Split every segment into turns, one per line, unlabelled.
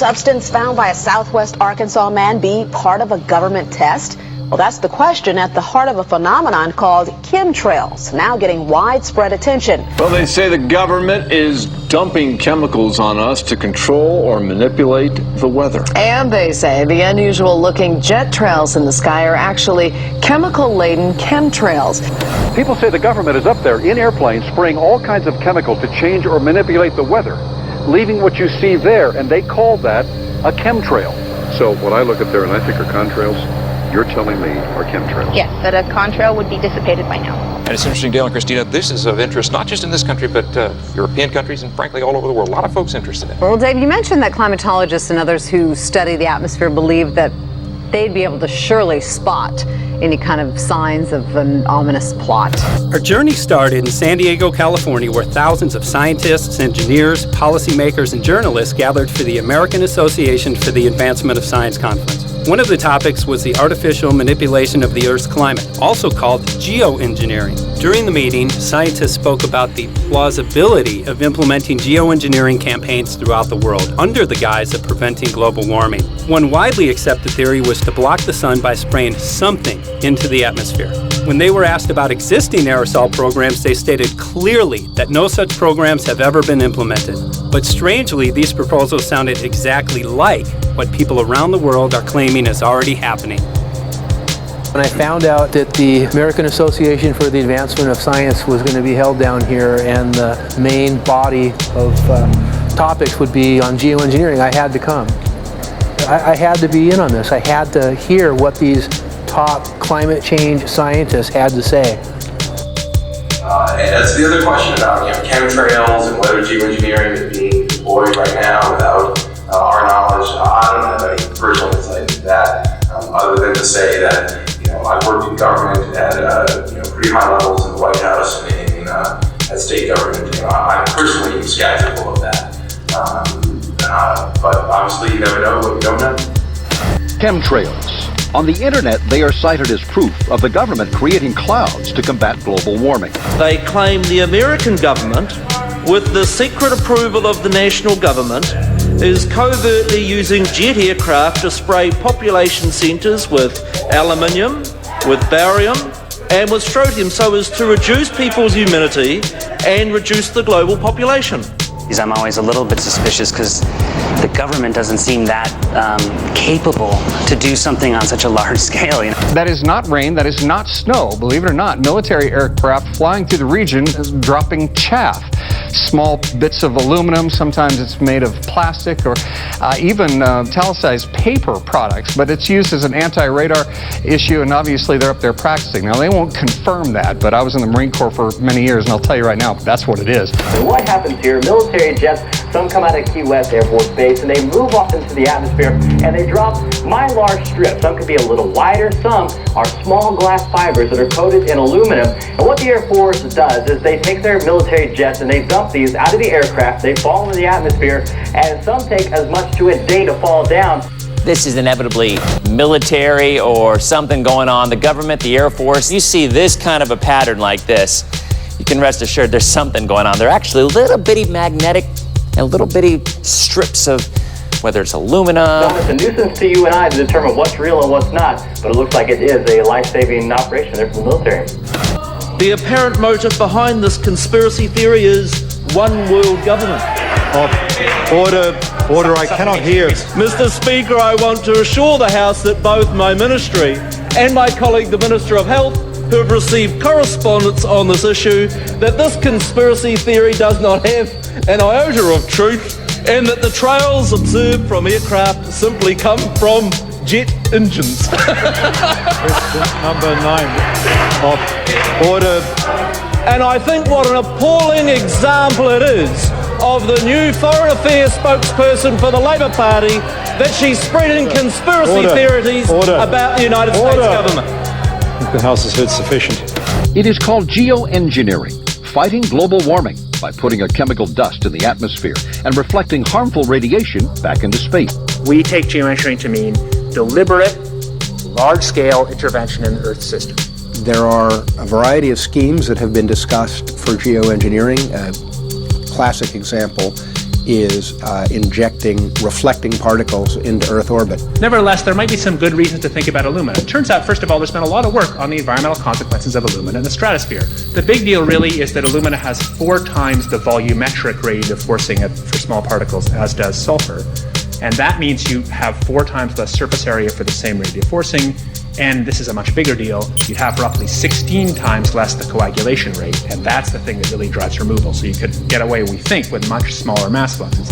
substance found by a Southwest Arkansas man be part of a government test? Well, that's the question at the heart of a phenomenon called chemtrails, now getting widespread attention.
Well, they say the government is dumping chemicals on us to control or manipulate the weather.
And they say the unusual-looking jet trails in the sky are actually chemical-laden chemtrails.
People say the government is up there in airplanes spraying all kinds of chemicals to change or manipulate the weather, leaving what you see there, and they call that a chemtrail. So what I look at there and I think are contrails, you're telling me are chemtrails?
Yes, that a contrail would be dissipated by now.
And it's interesting, Dale and Christina, this is of interest not just in this country, but European countries and frankly all over the world. A lot of folks interested in it.
Well, Dave, you mentioned that climatologists and others who study the atmosphere believe that they'd be able to surely spot any kind of signs of an ominous plot.
Our journey started in San Diego, California, where thousands of scientists, engineers, policymakers, and journalists gathered for the American Association for the Advancement of Science Conference. One of the topics was the artificial manipulation of the Earth's climate, also called geoengineering. During the meeting, scientists spoke about the plausibility of implementing geoengineering campaigns throughout the world under the guise of preventing global warming. One widely accepted theory was to block the sun by spraying something into the atmosphere. When they were asked about existing aerosol programs, they stated clearly that no such programs have ever been implemented. But strangely, these proposals sounded exactly like what people around the world are claiming is already happening.
When I found out that the American Association for the Advancement of Science was going to be held down here and the main body of topics would be on geoengineering, I had to come. I had to be in on this. I had to hear what these top climate change scientists had to say.
And that's the other question about chemtrails and whether geoengineering is being deployed right now without our knowledge. I don't have any personal insight into that, other than to say that I've worked in government at pretty high levels in the White House and at state government. I'm personally skeptical of that. But obviously, you never know what you don't know.
Chemtrails. On the internet, they are cited as proof of the government creating clouds to combat global warming.
They claim the American government, with the secret approval of the national government, is covertly using jet aircraft to spray population centres with aluminium, with barium, and with strontium so as to reduce people's immunity and reduce the global population.
I'm always a little bit suspicious because the government doesn't seem that capable to do something on such a large scale.
That is not rain, that is not snow. Believe it or not, military aircraft flying through the region is dropping chaff. Small bits of aluminum, sometimes it's made of plastic or even italicized paper products, but it's used as an anti-radar issue, and obviously they're up there practicing. Now, they won't confirm that, but I was in the Marine Corps for many years, and I'll tell you right now, that's what it is.
So what happens here, military jets, some come out of Key West Air Force Base, and they move off into the atmosphere, and they drop mylar strips. Some could be a little wider, some are small glass fibers that are coated in aluminum. And what the Air Force does is they take their military jets and they dump these out of the aircraft, they fall into the atmosphere, and some take as much to a day to fall down.
This is inevitably military or something going on. The government, the Air Force, you see this kind of a pattern like this, you can rest assured there's something going on. They're actually little bitty magnetic and little bitty strips of, whether it's aluminum.
So it's a nuisance to you and I to determine what's real and what's not, but it looks like it is a life-saving operation there from the military.
The apparent motive behind this conspiracy theory is one world government.
Order, I cannot hear.
Mr. Speaker, I want to assure the House that both my ministry and my colleague, the Minister of Health, who have received correspondence on this issue, that this conspiracy theory does not have an iota of truth, and that the trails observed from aircraft simply come from jet engines.
Question number 9. Order.
And I think what an appalling example it is of the new Foreign Affairs spokesperson for the Labour Party that she's spreading conspiracy theories about the United States government.
I think the House has heard sufficient.
It is called geoengineering, fighting global warming by putting a chemical dust in the atmosphere and reflecting harmful radiation back into space.
We take geoengineering to mean deliberate, large-scale intervention in the Earth system.
There are a variety of schemes that have been discussed for geoengineering. A classic example is injecting reflecting particles into Earth orbit.
Nevertheless, there might be some good reasons to think about alumina. It turns out, first of all, there's been a lot of work on the environmental consequences of alumina in the stratosphere. The big deal really is that alumina has 4 times the volumetric radiative forcing for small particles as does sulfur. And that means you have 4 times less surface area for the same radiative forcing. And this is a much bigger deal. You have roughly 16 times less the coagulation rate, and that's the thing that really drives removal. So you could get away, we think, with much smaller mass fluxes.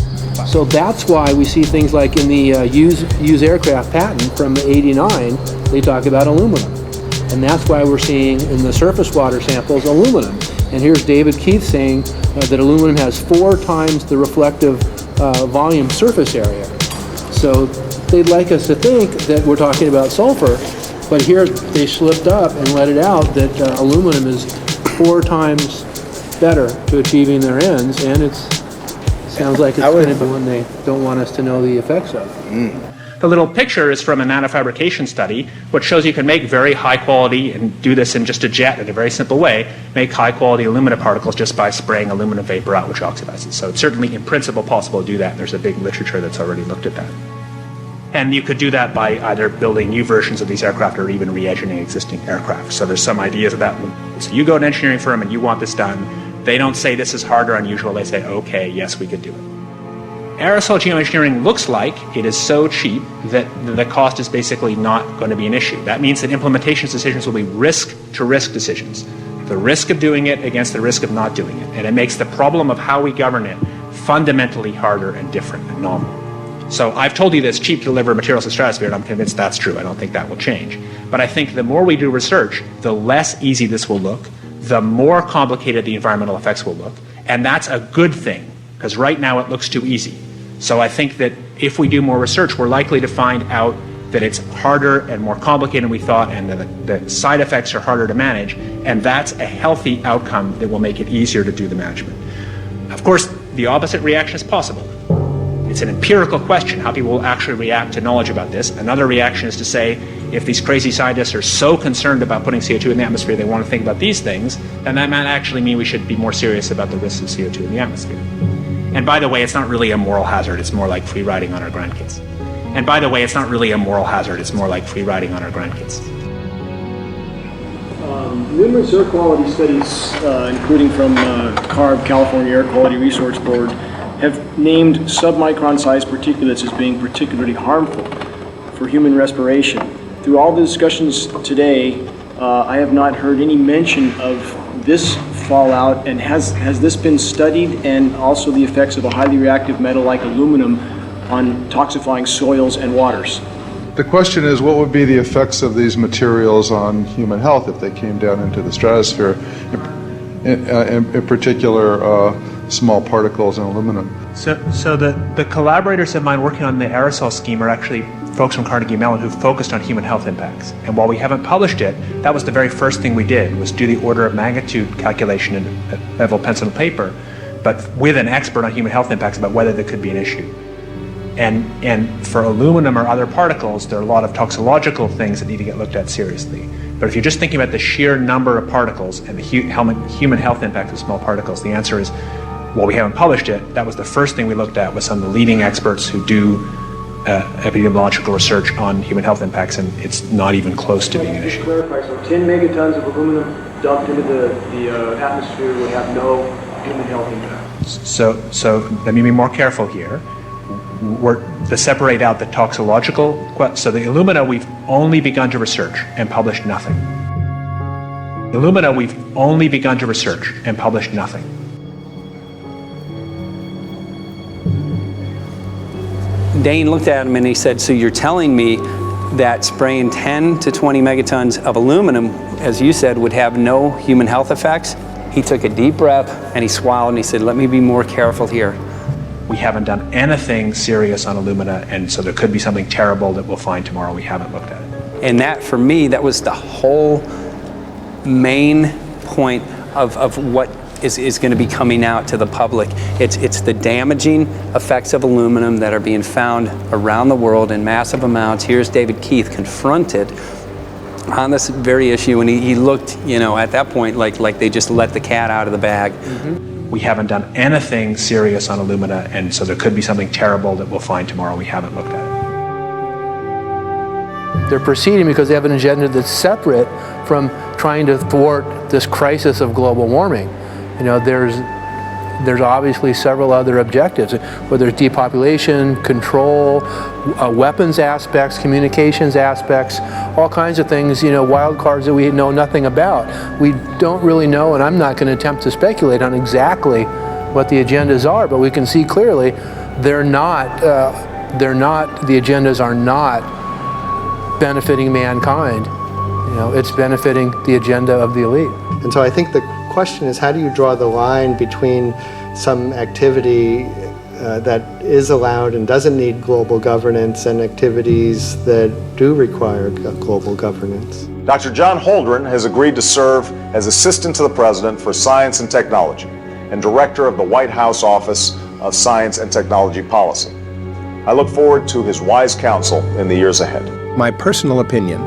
So that's why we see things like in the use aircraft patent from '89, they talk about aluminum. And that's why we're seeing in the surface water samples aluminum. And here's David Keith saying that aluminum has 4 times the reflective volume surface area. So they'd like us to think that we're talking about sulfur, but here they slipped up and let it out that aluminum is 4 times better to achieving their ends, and it sounds like it's going to be one they don't want us to know the effects of.
The little picture is from a nanofabrication study, which shows you can make very high quality, and do this in just a jet in a very simple way, make high quality alumina particles just by spraying aluminum vapor out, which oxidizes. So it's certainly in principle possible to do that, and there's a big literature that's already looked at that. And you could do that by either building new versions of these aircraft or even re-engineering existing aircraft. So there's some ideas of that. So you go to an engineering firm and you want this done. They don't say this is hard or unusual. They say, okay, yes, we could do it. Aerosol geoengineering looks like it is so cheap that the cost is basically not going to be an issue. That means that implementation decisions will be risk-to-risk decisions. The risk of doing it against the risk of not doing it. And it makes the problem of how we govern it fundamentally harder and different and novel. So I've told you that it's cheap to deliver materials to the stratosphere, and I'm convinced that's true. I don't think that will change. But I think the more we do research, the less easy this will look, the more complicated the environmental effects will look. And that's a good thing, because right now it looks too easy. So I think that if we do more research, we're likely to find out that it's harder and more complicated than we thought, and the side effects are harder to manage, and that's a healthy outcome that will make it easier to do the management. Of course, the opposite reaction is possible. It's an empirical question how people will actually react to knowledge about this. Another reaction is to say, if these crazy scientists are so concerned about putting CO2 in the atmosphere, they want to think about these things, then that might actually mean we should be more serious about the risks of CO2 in the atmosphere. And by the way, it's not really a moral hazard, it's more like free riding on our grandkids. And by the way, it's not really a moral hazard, it's more like free riding on our grandkids.
Numerous air quality studies, including from CARB, California Air Quality Resource Board, have named submicron-sized particulates as being particularly harmful for human respiration. Through all the discussions today, I have not heard any mention of this fallout, and has this been studied, and also the effects of a highly reactive metal like aluminum on toxifying soils and waters?
The question is, what would be the effects of these materials on human health if they came down into the stratosphere, in particular small particles and aluminum?
So the collaborators of mine working on the aerosol scheme are actually folks from Carnegie Mellon who focused on human health impacts. And while we haven't published it, that was the very first thing we did, was do the order of magnitude calculation in level pencil and paper, but with an expert on human health impacts about whether there could be an issue. And for aluminum or other particles, there are a lot of toxicological things that need to get looked at seriously. But if you're just thinking about the sheer number of particles and the human health impact of small particles, the answer is, well, we haven't published it. That was the first thing we looked at with some of the leading experts who do epidemiological research on human health impacts, and it's not even close to being an issue.
To clarify, so 10 megatons of aluminum dumped into the atmosphere would have no human health impact.
So let me be more careful here. We're to separate out the toxicological. So the alumina, we've only begun to research and published nothing. The alumina, we've only begun to research and published nothing.
Dane looked at him and he said, so you're telling me that spraying 10 to 20 megatons of aluminum, as you said, would have no human health effects? He took a deep breath and he swallowed and he said, let me be more careful here.
We haven't done anything serious on alumina, and so there could be something terrible that we'll find tomorrow. We haven't looked at it.
And that, for me, that was the whole main point of what is going to be coming out to the public. It's the damaging effects of aluminum that are being found around the world in massive amounts. Here's David Keith confronted on this very issue, and he looked, at that point like they just let the cat out of the bag.
Mm-hmm. we haven't done anything serious on Illumina, and so there could be something terrible that we'll find tomorrow. We haven't looked at it.
They're proceeding because they have an agenda that's separate from trying to thwart this crisis of global warming. You know, there's obviously several other objectives, whether it's depopulation, control, weapons aspects, communications aspects, all kinds of things, you know, wild cards that we know nothing about. We don't really know, and I'm not going to attempt to speculate on exactly what the agendas are, but we can see clearly the agendas are not benefiting mankind. You know, it's benefiting the agenda of the elite.
And so I think the question is, how do you draw the line between some activity that is allowed and doesn't need global governance and activities that do require global governance?
Dr. John Holdren has agreed to serve as Assistant to the President for Science and Technology and Director of the White House Office of Science and Technology Policy. I look forward to his wise counsel in the years ahead.
My personal opinion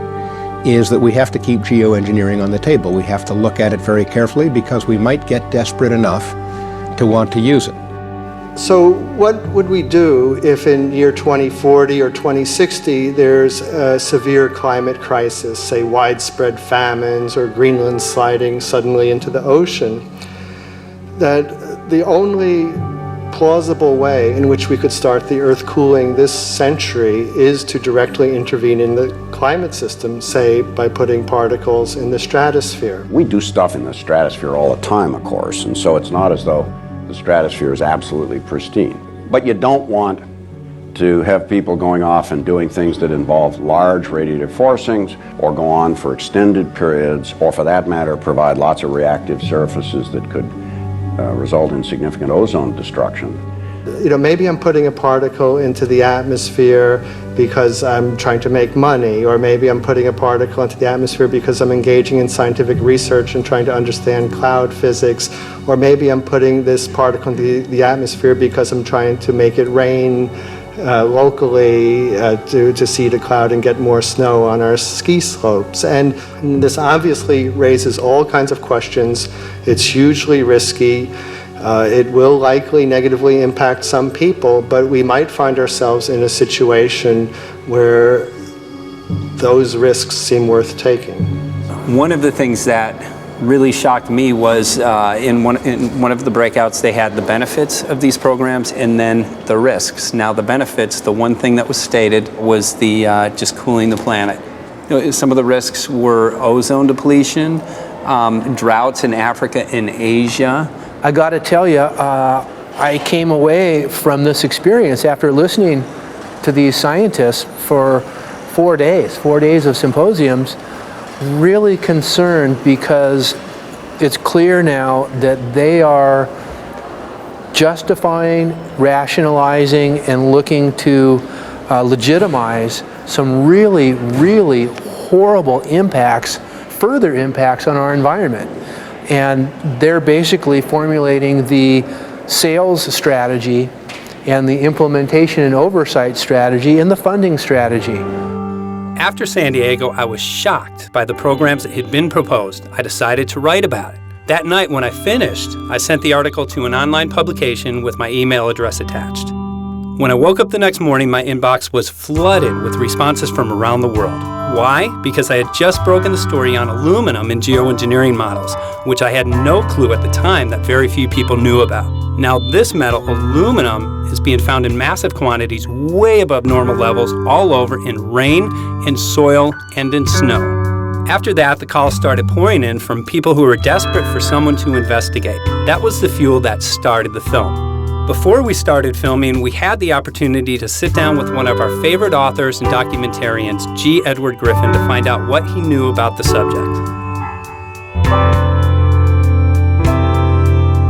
is that we have to keep geoengineering on the table. We have to look at it very carefully because we might get desperate enough to want to use it.
So what would we do if in year 2040 or 2060 there's a severe climate crisis, say widespread famines or Greenland sliding suddenly into the ocean? That the only plausible way in which we could start the Earth cooling this century is to directly intervene in the climate system, say by putting particles in the stratosphere.
We do stuff in the stratosphere all the time, of course, and so it's not as though the stratosphere is absolutely pristine. But you don't want to have people going off and doing things that involve large radiative forcings or go on for extended periods, or for that matter provide lots of reactive surfaces that could result in significant ozone destruction.
You know, maybe I'm putting a particle into the atmosphere because I'm trying to make money, or maybe I'm putting a particle into the atmosphere because I'm engaging in scientific research and trying to understand cloud physics, or maybe I'm putting this particle into the atmosphere because I'm trying to make it rain locally to seed a cloud and get more snow on our ski slopes. And this obviously raises all kinds of questions. It's hugely risky. It will likely negatively impact some people, but we might find ourselves in a situation where those risks seem worth taking.
One of the things that really shocked me was in one of the breakouts they had the benefits of these programs and then the risks. Now the benefits, the one thing that was stated was the just cooling the planet. You know, some of the risks were ozone depletion, droughts in Africa and Asia.
I got to tell you, I came away from this experience after listening to these scientists for 4 days of symposiums, really concerned, because it's clear now that they are justifying, rationalizing, and looking to legitimize some really, really horrible impacts, further impacts on our environment. And they're basically formulating the sales strategy and the implementation and oversight strategy and the funding strategy.
After San Diego, I was shocked by the programs that had been proposed. I decided to write about it. That night when I finished, I sent the article to an online publication with my email address attached. When I woke up the next morning, my inbox was flooded with responses from around the world. Why? Because I had just broken the story on aluminum in geoengineering models, which I had no clue at the time that very few people knew about. Now this metal, aluminum, is being found in massive quantities way above normal levels all over in rain, in soil, and in snow. After that, the calls started pouring in from people who were desperate for someone to investigate. That was the fuel that started the film. Before we started filming, we had the opportunity to sit down with one of our favorite authors and documentarians, G. Edward Griffin, to find out what he knew about the subject.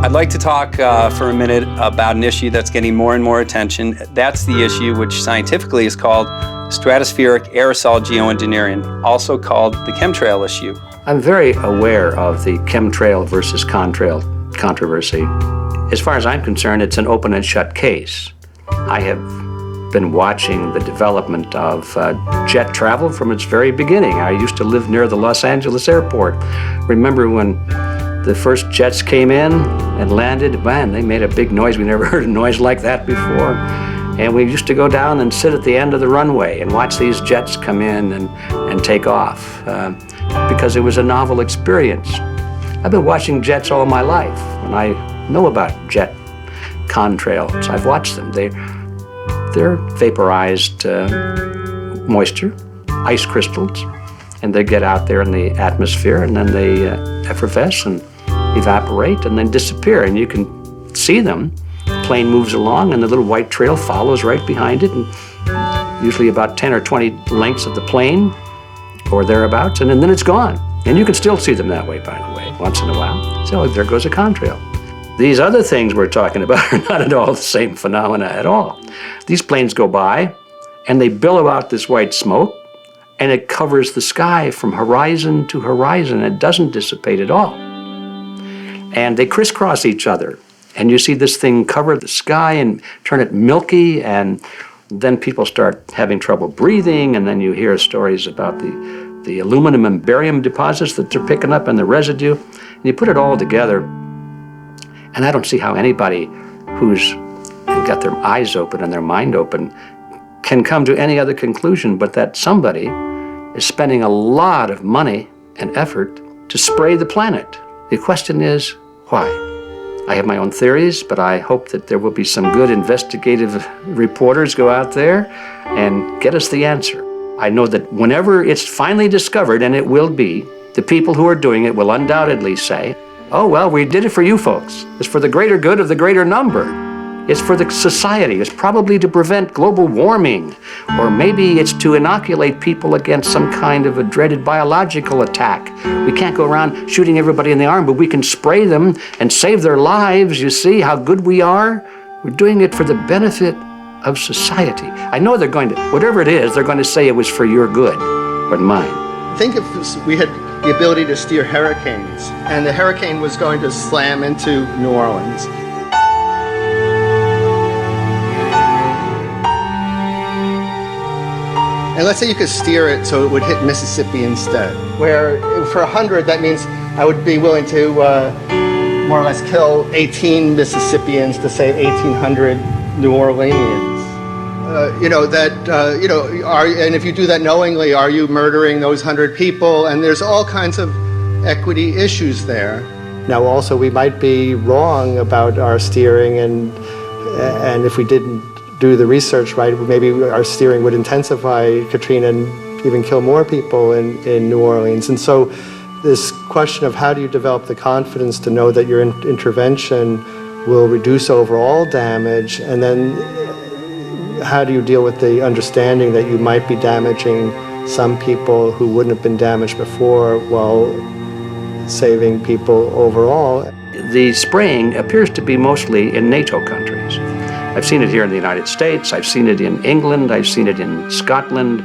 I'd like to talk for a minute about an issue that's getting more and more attention. That's the issue which scientifically is called stratospheric aerosol geoengineering, also called the chemtrail issue.
I'm very aware of the chemtrail versus contrail controversy. As far as I'm concerned, it's an open and shut case. I have been watching the development of jet travel from its very beginning. I used to live near the Los Angeles airport. Remember when the first jets came in and landed. Man, they made a big noise. We never heard a noise like that before. And we used to go down and sit at the end of the runway and watch these jets come in and take off because it was a novel experience. I've been watching jets all my life, and I know about jet contrails. I've watched them. They're vaporized moisture, ice crystals, and they get out there in the atmosphere, and then they effervesce and evaporate and then disappear, and you can see them. The plane moves along, and the little white trail follows right behind it, and usually about 10 or 20 lengths of the plane or thereabouts, and then it's gone. And you can still see them that way, by the way, once in a while. So there goes a contrail. These other things we're talking about are not at all the same phenomena at all. These planes go by, and they billow out this white smoke, and it covers the sky from horizon to horizon. It doesn't dissipate at all. And they crisscross each other. And you see this thing cover the sky and turn it milky, and then people start having trouble breathing, and then you hear stories about the aluminum and barium deposits that they're picking up and the residue. And you put it all together, and I don't see how anybody who's got their eyes open and their mind open can come to any other conclusion but that somebody is spending a lot of money and effort to spray the planet. The question is, why? I have my own theories, but I hope that there will be some good investigative reporters go out there and get us the answer. I know that whenever it's finally discovered, and it will be, the people who are doing it will undoubtedly say, oh, well, we did it for you folks. It's for the greater good of the greater number. It's for the society. It's probably to prevent global warming, or maybe it's to inoculate people against some kind of a dreaded biological attack. We can't go around shooting everybody in the arm, but we can spray them and save their lives. You see how good we are? We're doing it for the benefit of society. I know they're going to, whatever it is, they're going to say it was for your good or mine.
Think if we had the ability to steer hurricanes, and the hurricane was going to slam into New Orleans. And let's say you could steer it so it would hit Mississippi instead, where for 100, that means I would be willing to more or less kill 18 Mississippians to save 1,800 New Orleanians. And if you do that knowingly, are you murdering those 100 people? And there's all kinds of equity issues there. Now, also, we might be wrong about our steering, and if we didn't do the research right, maybe our steering would intensify Katrina and even kill more people in New Orleans. And so this question of how do you develop the confidence to know that your intervention will reduce overall damage, and then how do you deal with the understanding that you might be damaging some people who wouldn't have been damaged before while saving people overall?
The spraying appears to be mostly in NATO countries. I've seen it here in the United States, I've seen it in England, I've seen it in Scotland,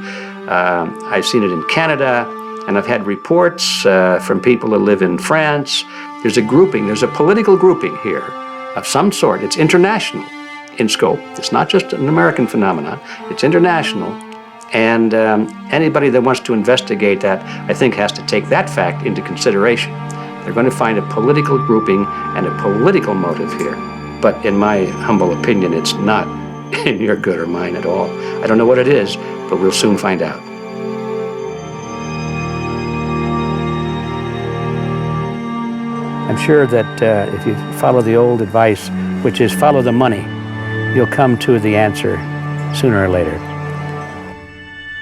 I've seen it in Canada, and I've had reports from people who live in France. There's a grouping, there's a political grouping here of some sort. It's international in scope. It's not just an American phenomenon, it's international. And anybody that wants to investigate that, I think, has to take that fact into consideration. They're going to find a political grouping and a political motive here. But in my humble opinion, it's not in your good or mine at all. I don't know what it is, but we'll soon find out.
I'm sure that if you follow the old advice, which is follow the money, you'll come to the answer sooner or later.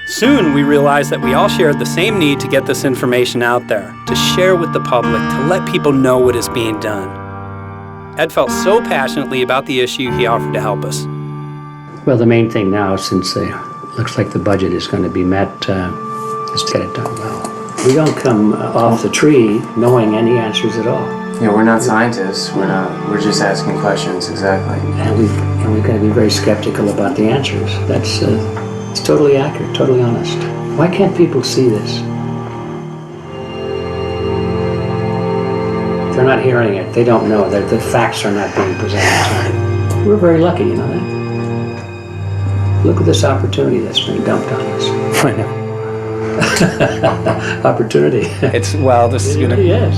Soon we realized that we all shared the same need to get this information out there, to share with the public, to let people know what is being done. Ed felt so passionately about the issue, he offered to help us.
Well, the main thing now, since it looks like the budget is going to be met, is to get it done well. We don't come off the tree knowing any answers at all.
Yeah, we're not scientists. We're just asking questions, exactly.
And we've got to be very skeptical about the answers. That's it's totally accurate, totally honest. Why can't people see this? They're not hearing it. They don't know that the facts are not being presented to them. We're very lucky, you know that? Look at this opportunity that's been dumped on us.
I know.
Opportunity.
This is going to.
Yes.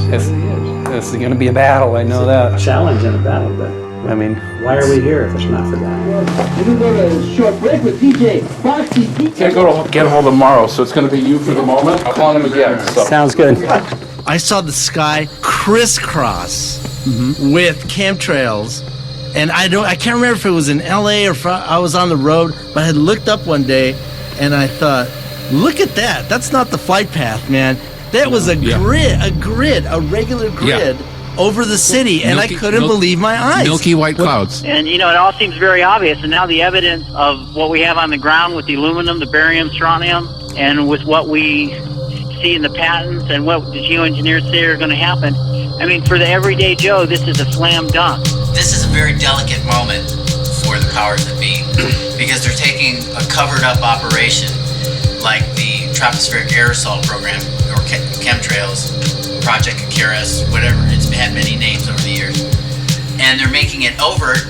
This is going to be a battle, I know that.
Challenge and a battle, but
I mean,
why are we here if it's not for that?
We're gonna go to a short break with DJ Foxy.
Can't go to get him tomorrow, so it's going to be you for the moment. I'll call him again. So.
Sounds good.
I saw the sky crisscross with chemtrails, and I can't remember if it was in LA or if I was on the road, but I had looked up one day and I thought, look at that. That's not the flight path, man. That was a grid, a regular grid over the city, and I couldn't believe my eyes.
Milky white clouds.
And, you know, it all seems very obvious, and now the evidence of what we have on the ground with the aluminum, the barium, strontium, and with what we see in the patents and what the geoengineers say are going to happen, I mean, for the everyday Joe, this is a slam dunk.
This is a very delicate moment for the powers that be, because they're taking a covered-up operation like the tropospheric aerosol program, or chemtrails, Project Icarus, whatever, it's had many names over the years, and they're making it overt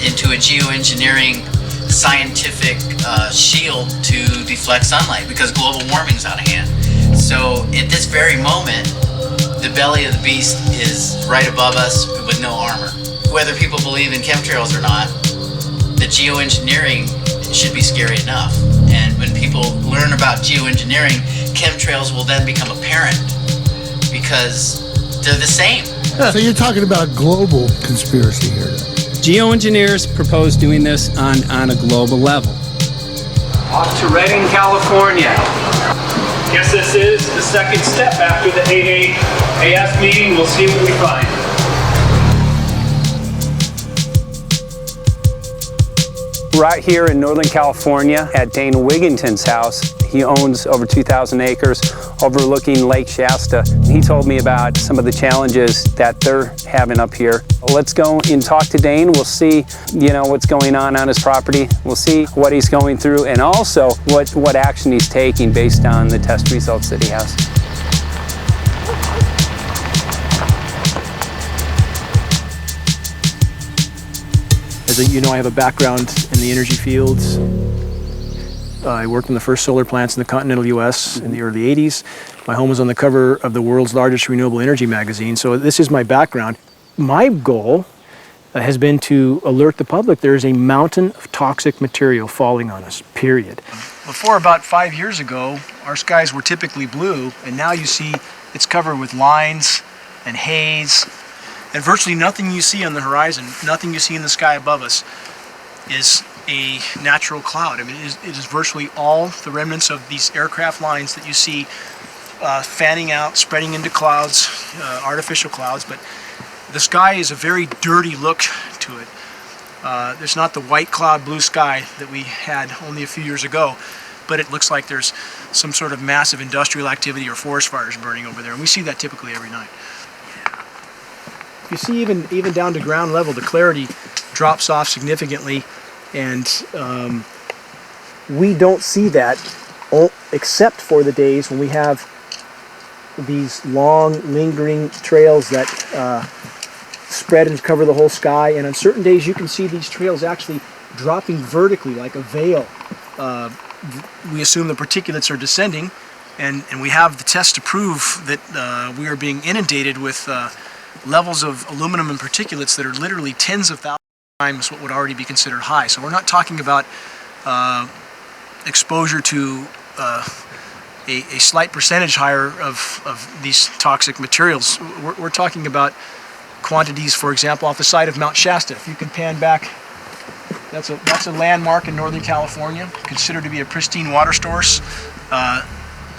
into a geoengineering scientific shield to deflect sunlight, because global warming's out of hand. So at this very moment, the belly of the beast is right above us with no armor. Whether people believe in chemtrails or not, the geoengineering should be scary enough. And when people learn about geoengineering, chemtrails will then become apparent because they're the same.
So you're talking about a global conspiracy here.
Geoengineers propose doing this on a global level.
Off to Redding, California.
Guess this is the second step after the AAAS meeting. We'll see what we find.
Right here in Northern California at Dane Wigington's house. He owns over 2,000 acres overlooking Lake Shasta. He told me about some of the challenges that they're having up here. Let's go and talk to Dane. We'll see, what's going on his property. We'll see what he's going through and also what action he's taking based on the test results that he has.
As you know, I have a background in the energy fields. I worked in the first solar plants in the continental U.S. in the early 80s. My home was on the cover of the world's largest renewable energy magazine, so this is my background. My goal has been to alert the public there is a mountain of toxic material falling on us, period. Before about 5 years ago, our skies were typically blue, and now you see it's covered with lines and haze, and virtually nothing you see on the horizon, nothing you see in the sky above us is a natural cloud. I mean, it is virtually all the remnants of these aircraft lines that you see fanning out, spreading into clouds, artificial clouds, but the sky is a very dirty look to it. There's not the white cloud blue sky that we had only a few years ago, but it looks like there's some sort of massive industrial activity or forest fires burning over there, and we see that typically every night. You see even down to ground level, the clarity drops off significantly, and we don't see that except for the days when we have these long lingering trails that spread and cover the whole sky, and on certain days you can see these trails actually dropping vertically like a veil. We assume the particulates are descending, and we have the test to prove that we are being inundated with levels of aluminum and particulates that are literally tens of thousands of times what would already be considered high. So we're not talking about exposure to a slight percentage higher of these toxic materials. We're talking about quantities, for example, off the side of Mount Shasta. If you can pan back, that's a landmark in Northern California, considered to be a pristine water source.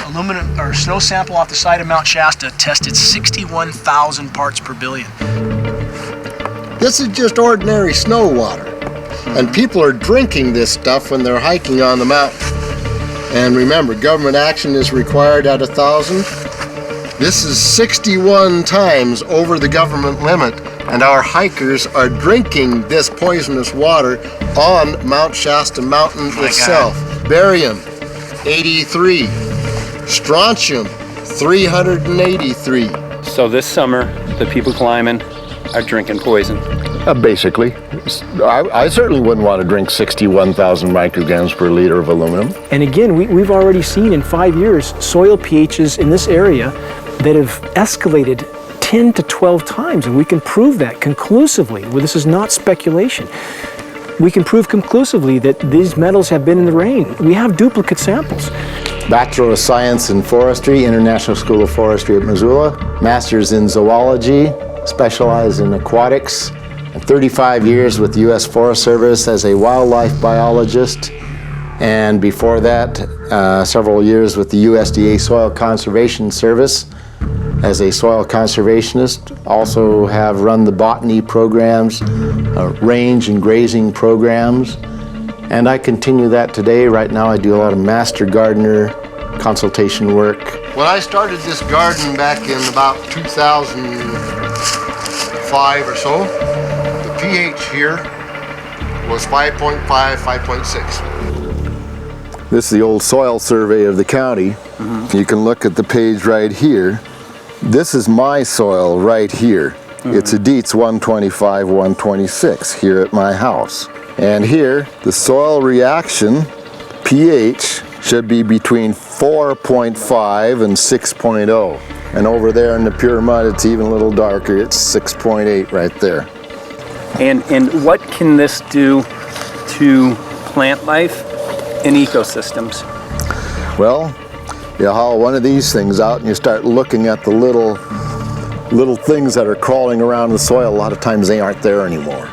Aluminum or snow sample off the side of Mount Shasta tested 61,000 parts per billion.
This is just ordinary snow water, and people are drinking this stuff when they're hiking on the mountain. And remember, government action is required at 1,000. This is 61 times over the government limit, and our hikers are drinking this poisonous water on Mount Shasta Mountain itself. Barium, 83. Strontium, 383.
So this summer, the people climbing are drinking poison.
Basically. I certainly wouldn't want to drink 61,000 micrograms per liter of aluminum.
And again, we've already seen in 5 years soil pHs in this area that have escalated
10 to 12 times, and we can prove that conclusively. Well, this is not speculation. We can prove conclusively that these metals have been in the rain. We have duplicate samples.
Bachelor of Science in Forestry, International School of Forestry at Missoula. Master's in Zoology, specialized in aquatics. And 35 years with the U.S. Forest Service as a wildlife biologist. And before that, several years with the USDA Soil Conservation Service as a soil conservationist. Also have run the botany programs, range and grazing programs. And I continue that today. Right now I do a lot of master gardener consultation work.
When I started this garden back in about 2005 or so, the pH here was 5.5, 5.6.
This is the old soil survey of the county. You can look at the page right here. This is my soil right here. It's a Dietz 125, 126 here at my house. And here, the soil reaction pH should be between 4.5 and 6.0. And over there in the pure mud, it's even a little darker. It's 6.8 right there.
And what can this do to plant life and ecosystems?
Well, you haul one of these things out and you start looking at the little things that are crawling around the soil. A lot of times they aren't there anymore.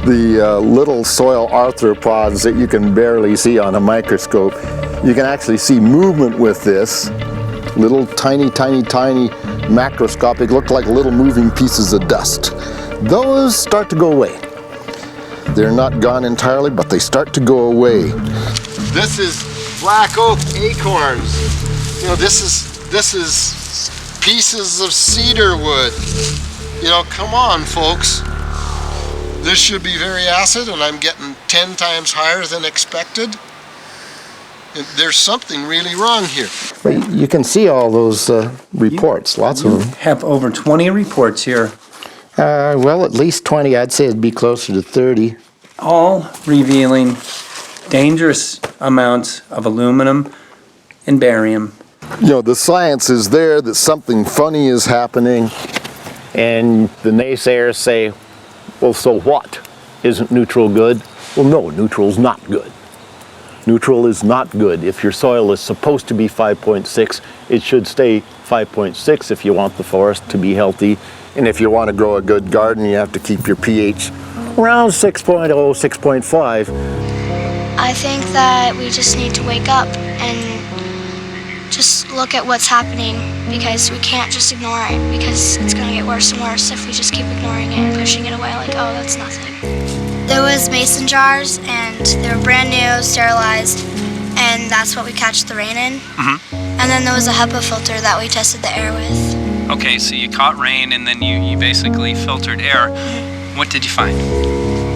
The little soil arthropods that you can barely see on a microscope, you can actually see movement with this. Little tiny macroscopic, look like little moving pieces of dust. Those start to go away. They're not gone entirely, but they start to go away.
This is black oak acorns. You know, this is pieces of cedar wood. You know, come on, folks. This should be very acid, and I'm getting 10 times higher than expected. There's something really wrong here.
You can see all those reports, lots of them.
Have over 20 reports here.
Well, at least 20. I'd say it'd be closer to 30.
All revealing dangerous amounts of aluminum and barium.
You know, the science is there that something funny is happening, and the naysayers say, well, so what? Isn't neutral good? Well, no, neutral's not good. Neutral is not good. If your soil is supposed to be 5.6, it should stay 5.6 if you want the forest to be healthy. And if you want to grow a good garden, you have to keep your pH around 6.0, 6.5.
I think that we just need to wake up and just look at what's happening, because we can't just ignore it, because it's going to get worse and worse if we just keep ignoring it and pushing it away like, oh, that's nothing. There was mason jars, and they were brand new, sterilized, and that's what we catch the rain in. And then there was a HEPA filter that we tested the air with.
Okay, so you caught rain and then you basically filtered air. What did you find?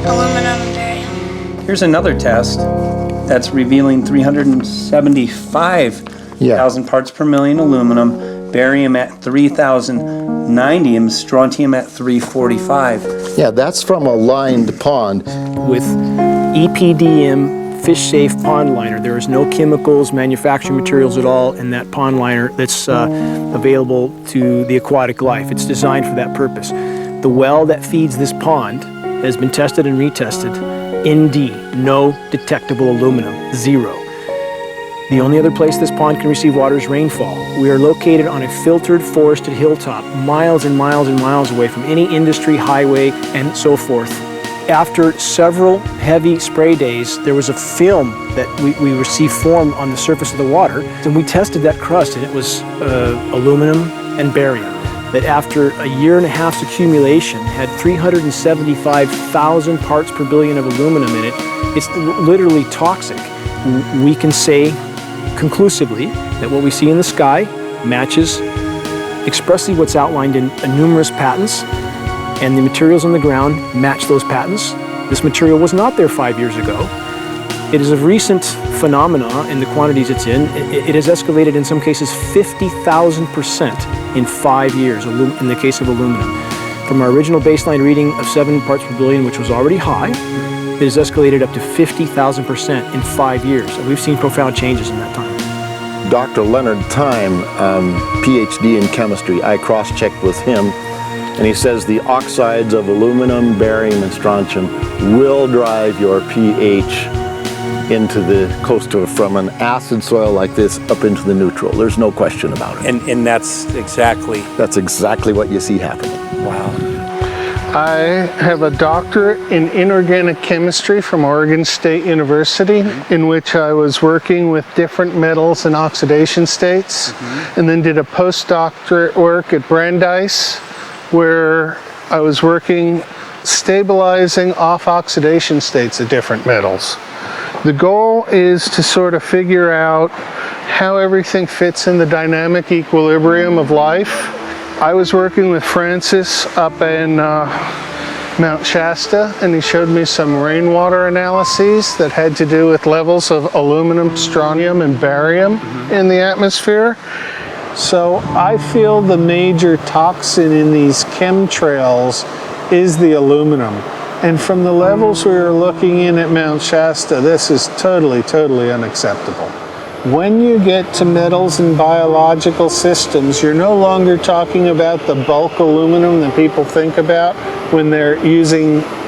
Aluminum and barium.
Here's another test that's revealing 375,000 parts per million aluminum, barium at 3,090, and strontium at 345.
Yeah, that's from a lined pond.
With EPDM fish-safe pond liner. There is no chemicals, manufacturing materials at all in that pond liner that's available to the aquatic life. It's designed for that purpose. The well that feeds this pond has been tested and retested. ND, no detectable aluminum, 0. The only other place this pond can receive water is rainfall. We are located on a filtered, forested hilltop, miles and miles and miles away from any industry, highway, and so forth. After several heavy spray days, there was a film that we received formed on the surface of the water, and we tested that crust, and it was aluminum and barium. That after a year and a half's accumulation had 375,000 parts per billion of aluminum in it. It's literally toxic. We can say conclusively that what we see in the sky matches expressly what's outlined in numerous patents, and the materials on the ground match those patents. This material was not there 5 years ago. It is a recent phenomena in the quantities it's in. It has escalated in some cases 50,000% in 5 years in the case of aluminum. From our original baseline reading of 7 parts per billion, which was already high, it has escalated up to 50,000% in 5 years. And we've seen profound changes in that time.
Dr. Leonard Time, PhD in chemistry. I cross-checked with him, and he says the oxides of aluminum, barium, and strontium will drive your pH into the from an acid soil like this up into the neutral. There's no question about it.
And that's exactly
what you see happening.
Wow.
I have a doctorate in inorganic chemistry from Oregon State University, in which I was working with different metals and oxidation states, and then did a postdoctorate work at Brandeis, where I was working stabilizing off oxidation states of different metals. The goal is to sort of figure out how everything fits in the dynamic equilibrium of life. I was working with Francis up in Mount Shasta, and he showed me some rainwater analyses that had to do with levels of aluminum, strontium, and barium in the atmosphere. So I feel the major toxin in these chemtrails is the aluminum. And from the levels we were looking in at Mount Shasta, this is totally, totally unacceptable. When you get to metals and biological systems, you're no longer talking about the bulk aluminum that people think about when they're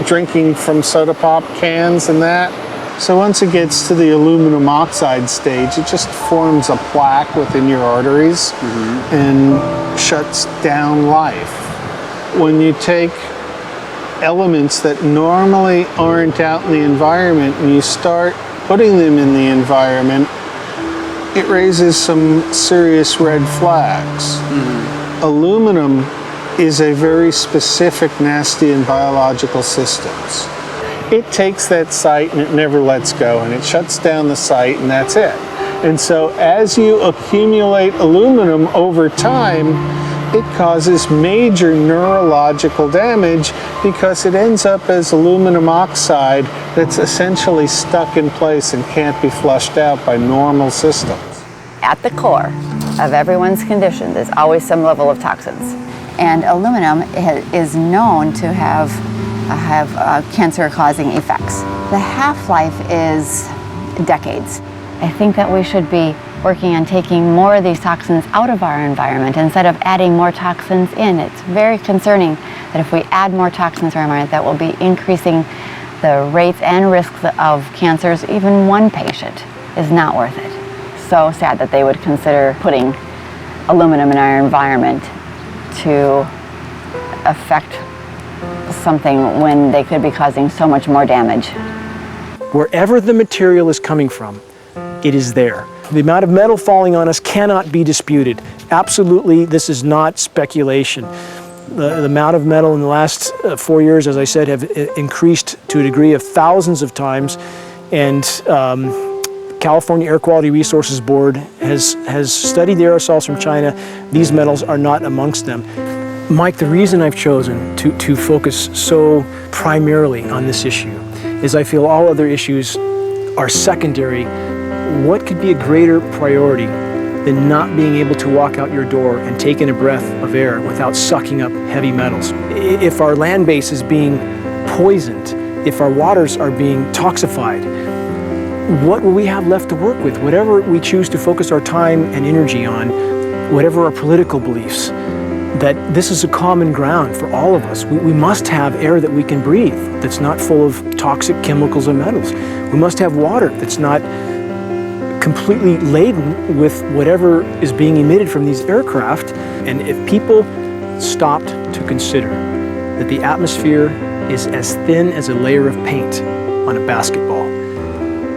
drinking from soda pop cans and that. So once it gets to the aluminum oxide stage, it just forms a plaque within your arteries and shuts down life. When you take elements that normally aren't out in the environment and you start putting them in the environment, it raises some serious red flags. Aluminum is a very specific, nasty and biological systems. It takes that site and it never lets go, and it shuts down the site, and that's it. And so as you accumulate aluminum over time, it causes major neurological damage because it ends up as aluminum oxide that's essentially stuck in place and can't be flushed out by normal systems.
At the core of everyone's condition, there's always some level of toxins. And aluminum is known to have cancer-causing effects. The half-life is decades. I think that we should be working on taking more of these toxins out of our environment instead of adding more toxins in. It's very concerning that if we add more toxins to our environment, that will be increasing the rates and risks of cancers. Even one patient is not worth it. So sad that they would consider putting aluminum in our environment to affect something when they could be causing so much more damage.
Wherever the material is coming from, it is there. The amount of metal falling on us cannot be disputed. Absolutely, this is not speculation. The amount of metal in the last 4 years, as I said, have increased to a degree of thousands of times, and California Air Quality Resources Board has studied the aerosols from China. These metals are not amongst them. Mike, the reason I've chosen to focus so primarily on this issue is I feel all other issues are secondary. What could be a greater priority than not being able to walk out your door and take in a breath of air without sucking up heavy metals? If our land base is being poisoned, if our waters are being toxified, what will we have left to work with? Whatever we choose to focus our time and energy on, whatever our political beliefs, that this is a common ground for all of us. We must have air that we can breathe that's not full of toxic chemicals and metals. We must have water that's not completely laden with whatever is being emitted from these aircraft. And if people stopped to consider that the atmosphere is as thin as a layer of paint on a basketball,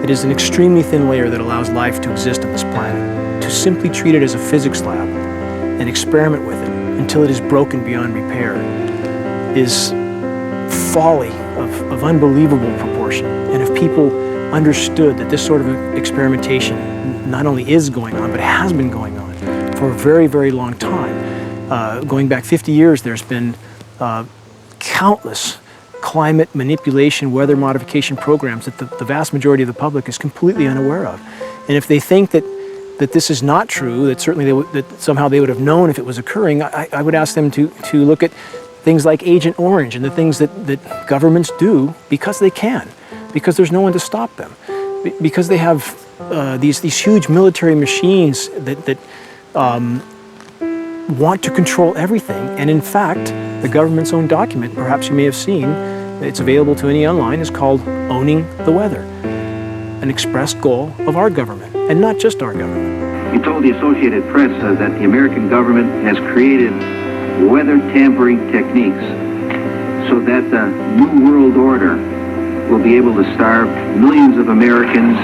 it is an extremely thin layer that allows life to exist on this planet, to simply treat it as a physics lab and experiment with it until it is broken beyond repair is folly of unbelievable proportion. And if people understood that this sort of experimentation not only is going on, but has been going on for a very, very long time. Going back 50 years, there's been countless climate manipulation, weather modification programs that the vast majority of the public is completely unaware of. And if they think that this is not true, that certainly that somehow they would have known if it was occurring, I would ask them to look at things like Agent Orange and the things that governments do because they can, because there's no one to stop them, because they have
these huge military machines that want to control everything. And in fact, the government's own document, perhaps you may have seen, it's available to any online, is called Owning the Weather, an expressed goal of our government, and not just our government.
He told the Associated Press that the American government has created weather tampering techniques so that the New World Order will be able to starve millions of Americans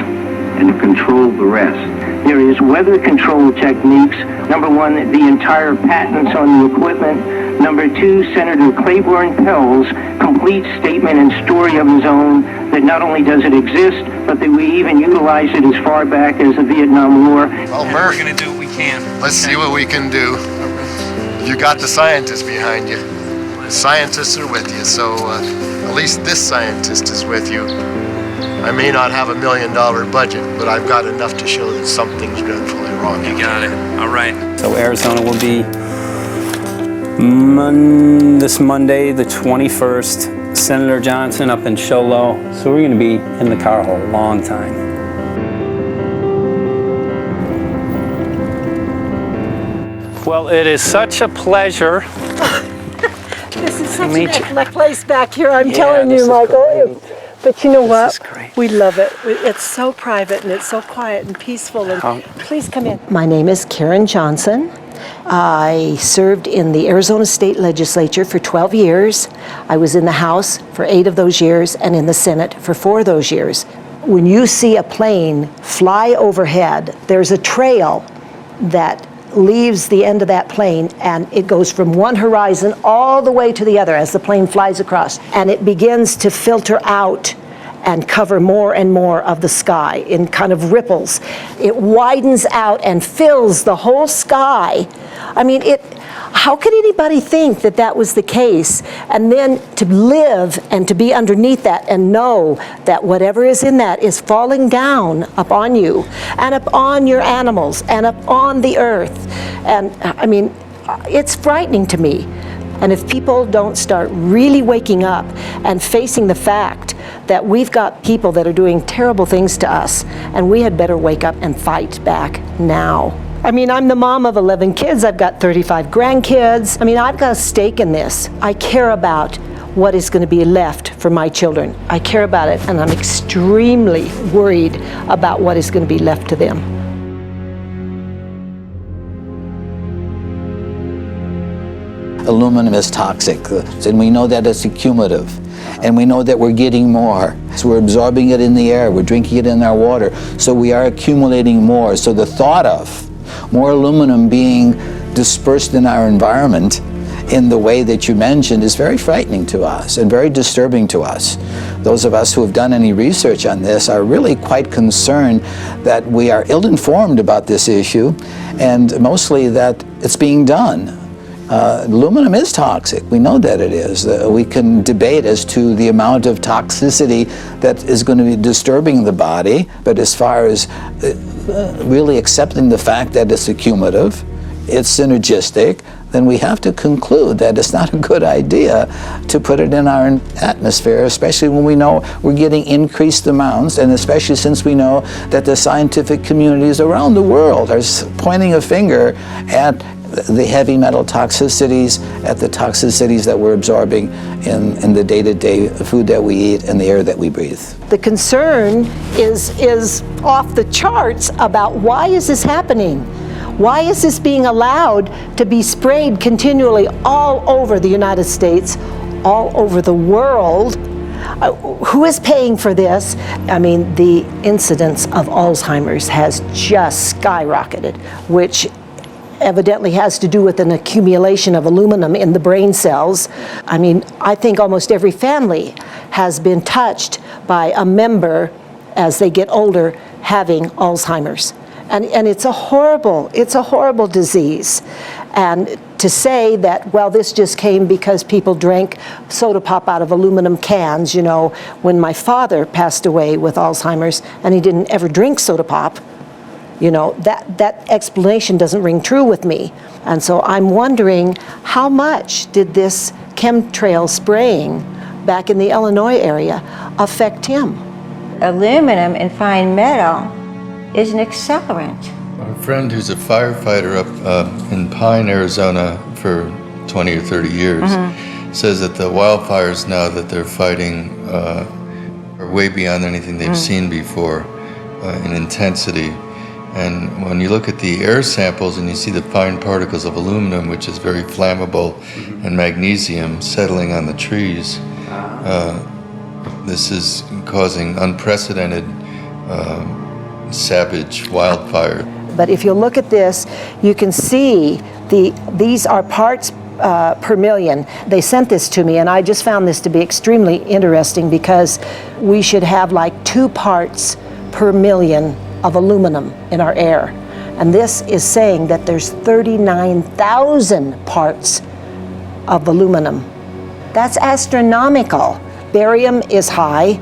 and to control the rest.
There is weather control techniques. Number one, the entire patents on the equipment. Number two, Senator Claiborne Pell's complete statement and story of his own that not only does it exist, but that we even utilize it as far back as the Vietnam War.
Well, Murph,
We're going to do what we can.
let's see what we can do. You got the scientists behind you. The scientists are with you, so at least this scientist is with you. I may not have $1 million budget, but I've got enough to show that something's dreadfully wrong.
You got it. All right.
So Arizona will be this Monday, the 21st. Senator Johnson up in Show Low. So we're going to be in the car a long time. Well, it is such a pleasure.
This is such
meet
a nice place back here, I'm
Yeah,
telling
this
you,
is
Michael. But you know
This
what?
is great.
We love it. It's so private and it's so quiet and peaceful. And please come in.
My name is Karen Johnson. I served in the Arizona State Legislature for 12 years. I was in the House for 8 of those years and in the Senate for 4 of those years. When you see a plane fly overhead, there's a trail that leaves the end of that plane, and it goes from one horizon all the way to the other as the plane flies across, and it begins to filter out and cover more and more of the sky in kind of ripples. It widens out and fills the whole sky. I mean, how could anybody think that that was the case? And then to live and to be underneath that and know that whatever is in that is falling down upon you and upon your animals and upon the earth. And I mean, it's frightening to me. And if people don't start really waking up and facing the fact that we've got people that are doing terrible things to us, and we had better wake up and fight back now. I mean, I'm the mom of 11 kids. I've got 35 grandkids. I mean, I've got a stake in this. I care about what is going to be left for my children. I care about it, and I'm extremely worried about what is going to be left to them.
Aluminum is toxic, and we know that it's accumulative, and we know that we're getting more. So we're absorbing it in the air, we're drinking it in our water, so we are accumulating more. So the thought of more aluminum being dispersed in our environment in the way that you mentioned is very frightening to us and very disturbing to us. Those of us who have done any research on this are really quite concerned that we are ill-informed about this issue, and mostly that it's being done. Aluminum is toxic. We know that it is. We can debate as to the amount of toxicity that is going to be disturbing the body, but as far as really accepting the fact that it's accumulative, it's synergistic, then we have to conclude that it's not a good idea to put it in our atmosphere, especially when we know we're getting increased amounts, and especially since we know that the scientific communities around the world are pointing a finger at the heavy metal toxicities, at the toxicities that we're absorbing in the day-to-day food that we eat and the air that we breathe.
The concern is off the charts about why is this happening? Why is this being allowed to be sprayed continually all over the United States, all over the world? Who is paying for this? I mean, the incidence of Alzheimer's has just skyrocketed, which evidently has to do with an accumulation of aluminum in the brain cells. I mean, I think almost every family has been touched by a member as they get older having Alzheimer's. And it's a horrible disease. And to say that, well, this just came because people drank soda pop out of aluminum cans, you know, when my father passed away with Alzheimer's and he didn't ever drink soda pop, you know, that explanation doesn't ring true with me. And so I'm wondering, how much did this chemtrail spraying back in the Illinois area affect him?
Aluminum and fine metal
is an accelerant.
A friend who's a firefighter up in Pine, Arizona for 20 or 30 years says that the wildfires now that they're fighting are way beyond anything they've seen before in intensity. And when you look at the air samples and you see the fine particles of aluminum, which is very flammable, and magnesium settling on the trees, this is causing unprecedented savage wildfire.
But if you look at this, you can see these are parts per million. They sent this to me, and I just found this to be extremely interesting because we should have like 2 parts per million of aluminum in our air. And this is saying that there's 39,000 parts of aluminum. That's astronomical. Barium is high.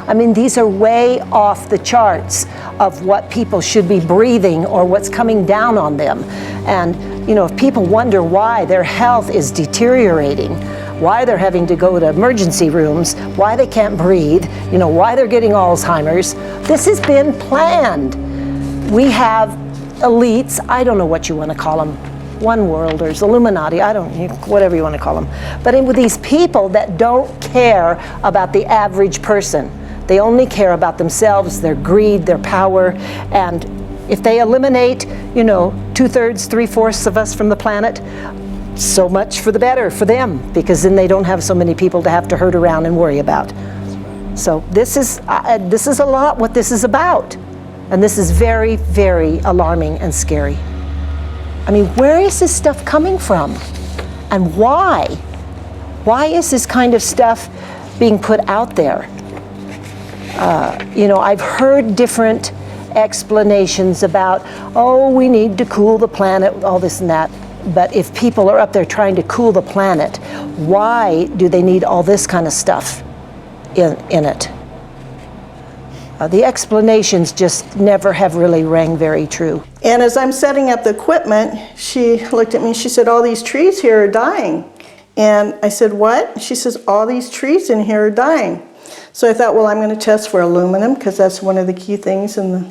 I mean, these are way off the charts of what people should be breathing or what's coming down on them. And, you know, if people wonder why their health is deteriorating, why they're having to go to emergency rooms, why they can't breathe, you know, why they're getting Alzheimer's, this has been planned. We have elites, I don't know what you want to call them, one worlders, Illuminati, I don't, whatever you want to call them. But with these people that don't care about the average person. They only care about themselves, their greed, their power, and if they eliminate, you know, 2/3, 3/4 of us from the planet, so much for the better for them, because then they don't have so many people to have to herd around and worry about. So this is a lot what this is about, and this is very, very alarming and scary. I mean, where is this stuff coming from, and why? Why is this kind of stuff being put out there? You know, I've heard different explanations about, oh, we need to cool the planet, all this and that. But if people are up there trying to cool the planet, why do they need all this kind of stuff in it? The explanations just never have really rang very true.
And as I'm setting up the equipment, she looked at me, she said, all these trees here are dying. And I said, what? She says, all these trees in here are dying. So I thought, well, I'm going to test for aluminum, because that's one of the key things in the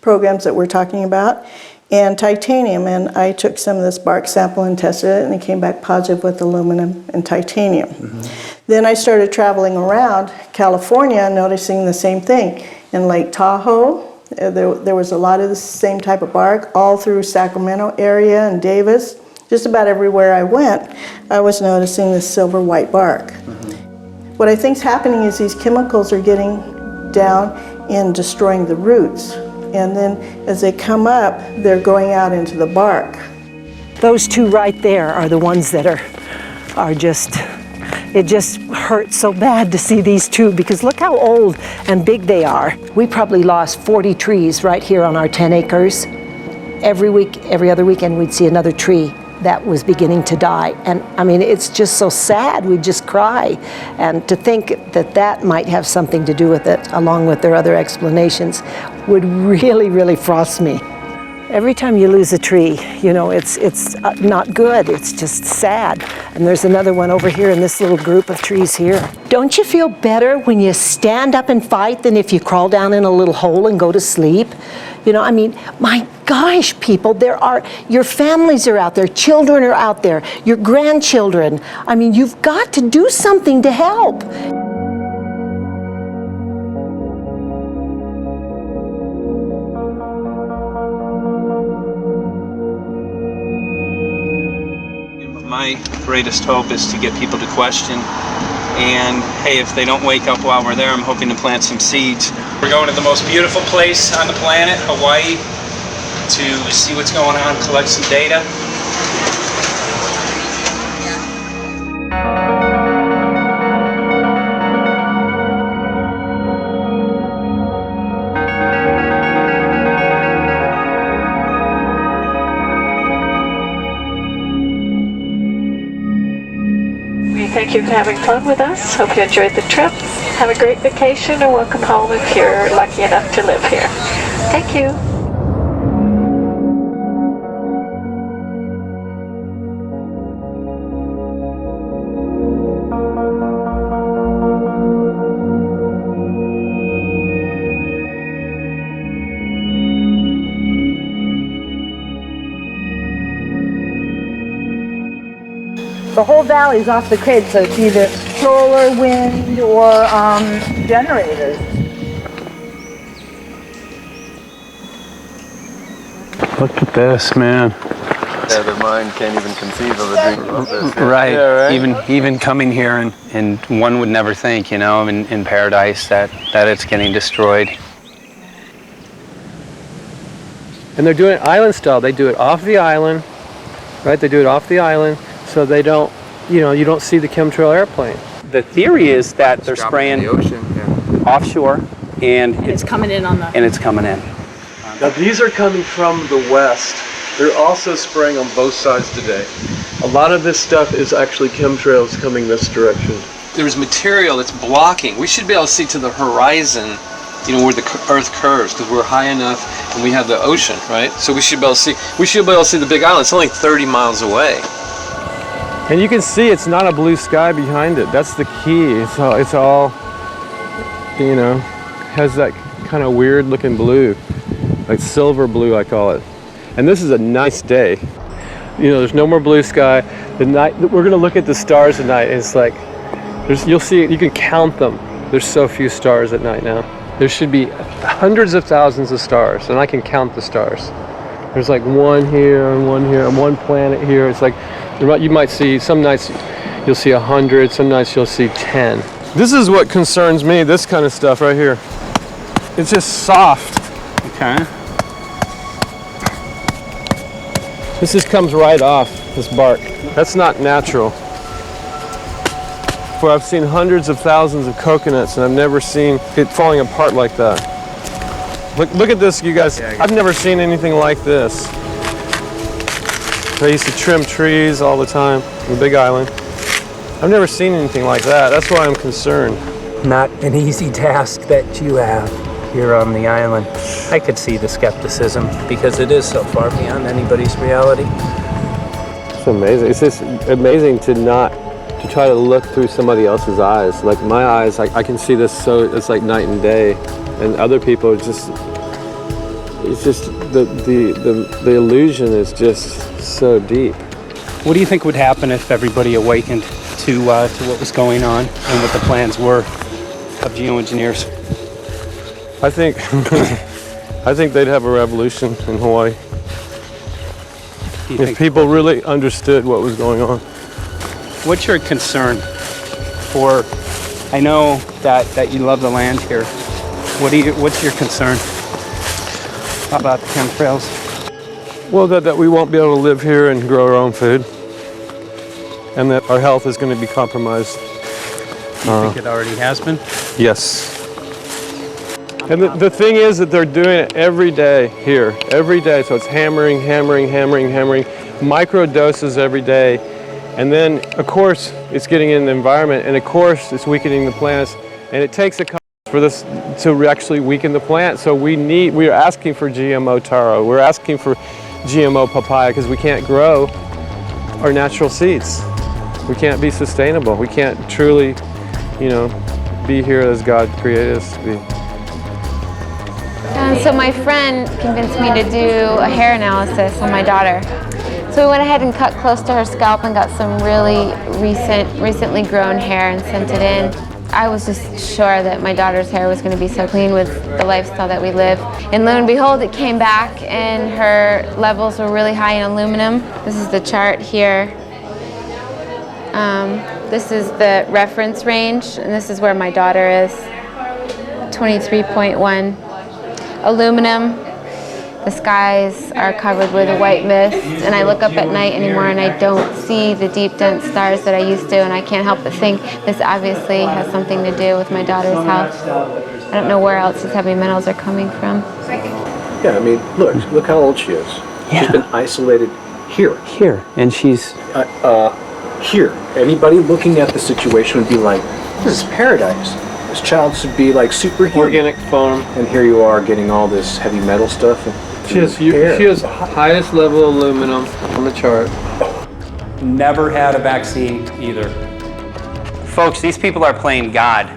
programs that we're talking about, and titanium. And I took some of this bark sample and tested it, and it came back positive with aluminum and titanium. Then I started traveling around California, noticing the same thing. In Lake Tahoe, there was a lot of the same type of bark, all through Sacramento area and Davis. Just about everywhere I went, I was noticing this silver white bark. What I think is happening is these chemicals are getting down and destroying the roots. And then as they come up, they're going out into the bark.
Those 2 right there are the ones that are just, it just hurts so bad to see these 2, because look how old and big they are. We probably lost 40 trees right here on our 10 acres. Every week, every other weekend, we'd see another tree that was beginning to die. And I mean, it's just so sad, we just cry. And to think that that might have something to do with it, along with their other explanations, would really, really frost me. Every time you lose a tree, you know, it's not good, it's just sad. And there's another one over here in this little group of trees here. Don't you feel better when you stand up and fight than if you crawl down in a little hole and go to sleep? You know, I mean, my gosh, people, your families are out there, children are out there, your grandchildren. I mean, you've got to do something to help.
My greatest hope is to get people to question, and hey, if they don't wake up while we're there, I'm hoping to plant some seeds. We're going to the most beautiful place on the planet, Hawaii, to see what's going on, collect some data.
Thank you for having fun with us. Hope you enjoyed the trip. Have a great vacation and welcome home if you're lucky enough to live here. Thank you.
the whole valley's off the grid, so it's either solar, wind, or generators.
Look at this, man.
Yeah, their mind can't even conceive of a dream of this.
Right.
Yeah, right.
Even coming here, and one would never think, you know, in paradise that it's getting destroyed.
And they're doing it island style. They do it off the island, right? They do it off the island, so they don't, you know, you don't see the chemtrail airplane.
The theory is that they're spraying offshore, and
it's coming in on the.
And it's coming in.
Now these are coming from the west. They're also spraying on both sides today. A lot of this stuff is actually chemtrails coming this direction.
There's material that's blocking. We should be able to see to the horizon, you know, where the Earth curves, because we're high enough and we have the ocean, right? So we should be able to see. We should be able to see the Big Island. It's only 30 miles away.
And you can see it's not a blue sky behind it. That's the key. It's all, you know, has that kind of weird looking blue, like silver blue, I call it. And this is a nice day. You know, there's no more blue sky. The night, we're gonna look at the stars at night, and it's like, you'll see, you can count them. There's so few stars at night now. There should be hundreds of thousands of stars, and I can count the stars. There's like one here, and one planet here. It's like, you might see, some nights you'll see 100, some nights you'll see 10. This is what concerns me, this kind of stuff right here. It's just soft.
Okay.
This just comes right off, this bark. That's not natural. For I've seen hundreds of thousands of coconuts, and I've never seen it falling apart like that. Look at this, you guys. I've never seen anything like this. I used to trim trees all the time on the Big Island. I've never seen anything like that. That's why I'm concerned.
Not an easy task that you have here on the island. I could see the skepticism because it is so far beyond anybody's reality.
It's amazing. It's just amazing to try to look through somebody else's eyes. Like my eyes, I can see this, so it's like night and day. And other people, it's just the illusion is just so deep.
What do you think would happen if everybody awakened to what was going on and what the plans were of geoengineers?
I think they'd have a revolution in Hawaii. If people really understood what was going on.
What's your concern for, I know that you love the land here. What's your concern about the chemtrails?
Well, that we won't be able to live here and grow our own food. And that our health is going to be compromised.
You think it already has been?
Yes. And the thing is that they're doing it every day here, every day. So it's hammering, micro doses every day. And then, of course, it's getting in the environment, and of course, it's weakening the plants. And it takes a couple for this to actually weaken the plant. So we are asking for GMO taro. We're asking for GMO papaya because we can't grow our natural seeds. We can't be sustainable. We can't truly, you know, be here as God created us to be.
So my friend convinced me to do a hair analysis on my daughter. So we went ahead and cut close to her scalp and got some really recently grown hair and sent it in. I was just sure that my daughter's hair was going to be so clean with the lifestyle that we live. And lo and behold, it came back and her levels were really high in aluminum. This is the chart here. This is the reference range, and this is where my daughter is, 23.1. Aluminum. The skies are covered with a white mist, and I look up at night anymore and I don't see the deep, dense stars that I used to, and I can't help but think this obviously has something to do with my daughter's health. I don't know where else these heavy metals are coming from.
Yeah, I mean, look how old she is.
Yeah.
She's been isolated here.
Here, and she's...
Here. Anybody looking at the situation would be like, this is paradise. This child should be like superhuman.
Organic farm.
And here you are getting all this heavy metal stuff.
She has highest level aluminum on the chart.
Never had a vaccine either. Folks, these people are playing God.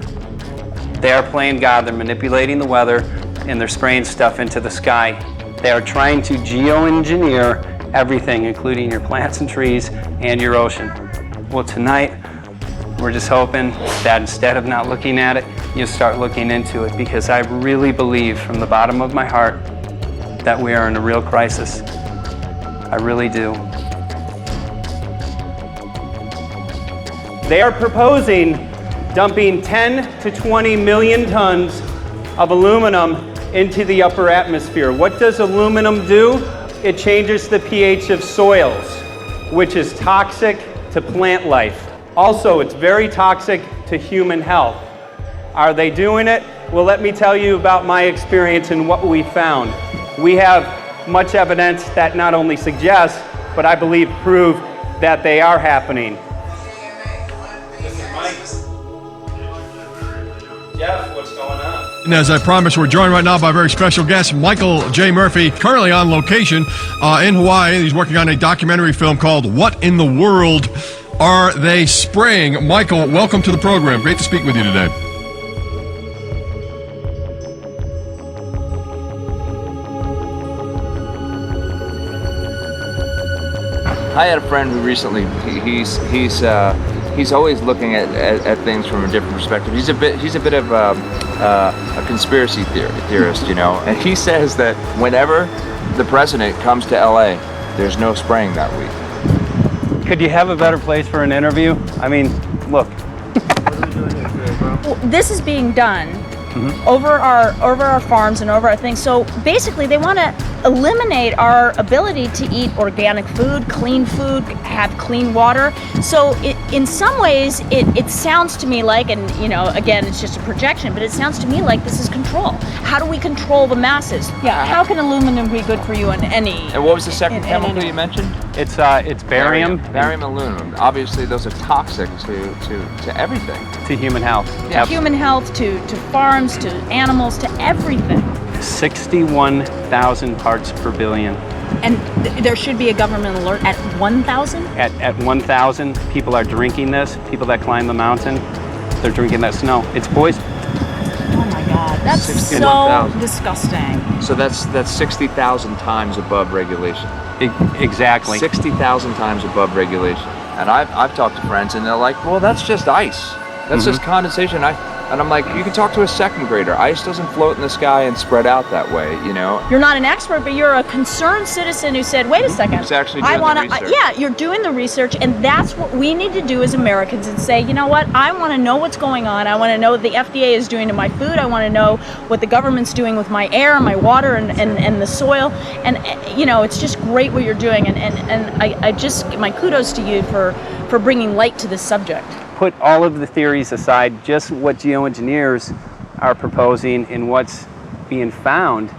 They are playing God. They're manipulating the weather and they're spraying stuff into the sky. They are trying to geoengineer everything, including your plants and trees and your ocean.
Well, tonight, we're just hoping that instead of not looking at it, you start looking into it, because I really believe from the bottom of my heart that we are in a real crisis. I really do. They are proposing dumping 10 to 20 million tons of aluminum into the upper atmosphere. What does aluminum do? It changes the pH of soils, which is toxic to plant life. Also, it's very toxic to human health. Are they doing it? Well, let me tell you about my experience and what we found. We have much evidence that not only suggests, but I believe prove that they are happening. This is Mike. Jeff, what's going on?
And as I promised, we're joined right now by a very special guest, Michael J. Murphy, currently on location in Hawaii. He's working on a documentary film called What in the World Are They Spraying? Michael, welcome to the program. Great to speak with you today.
I had a friend who recently, he's always looking at things from a different perspective. He's a bit of a conspiracy theorist, you know, and he says that whenever the president comes to LA, there's no spraying that week.
Could you have a better place for an interview? I mean, look.
Well, this is being done over our farms and over our things. So basically, they want to eliminate our ability to eat organic food, have clean water. So in some ways, it sounds to me like, and you know, again, it's just a projection, but it sounds to me like this is control. How do we control the masses? Yeah. How can aluminum be good for you in any?
And what was the second chemical you mentioned?
It's barium.
Barium and aluminum. Obviously, those are toxic to everything.
To human health.
To human health, to farms, to animals, to everything.
61,000 parts per billion.
And there should be a government alert at 1,000?
At 1,000, people are drinking this. People that climb the mountain, they're drinking that snow. It's poison.
Oh my God, that's so disgusting.
So that's 60,000 times above regulation.
Exactly.
60,000 times above regulation. And I've talked to friends and they're like, well, that's just ice. That's just condensation. And I'm like, you can talk to a second grader. Ice doesn't float in the sky and spread out that way, you know?
You're not an expert, but you're a concerned citizen who said, wait a second.
Who's actually doing the research.
Yeah, you're doing the research, and that's what we need to do as Americans and say, you know what, I want to know what's going on. I want to know what the FDA is doing to my food. I want to know what the government's doing with my air, my water, and the soil. And, you know, it's just great what you're doing. And I just, my kudos to you for bringing light to this subject.
Put all of the theories aside, just what geoengineers are proposing and what's being found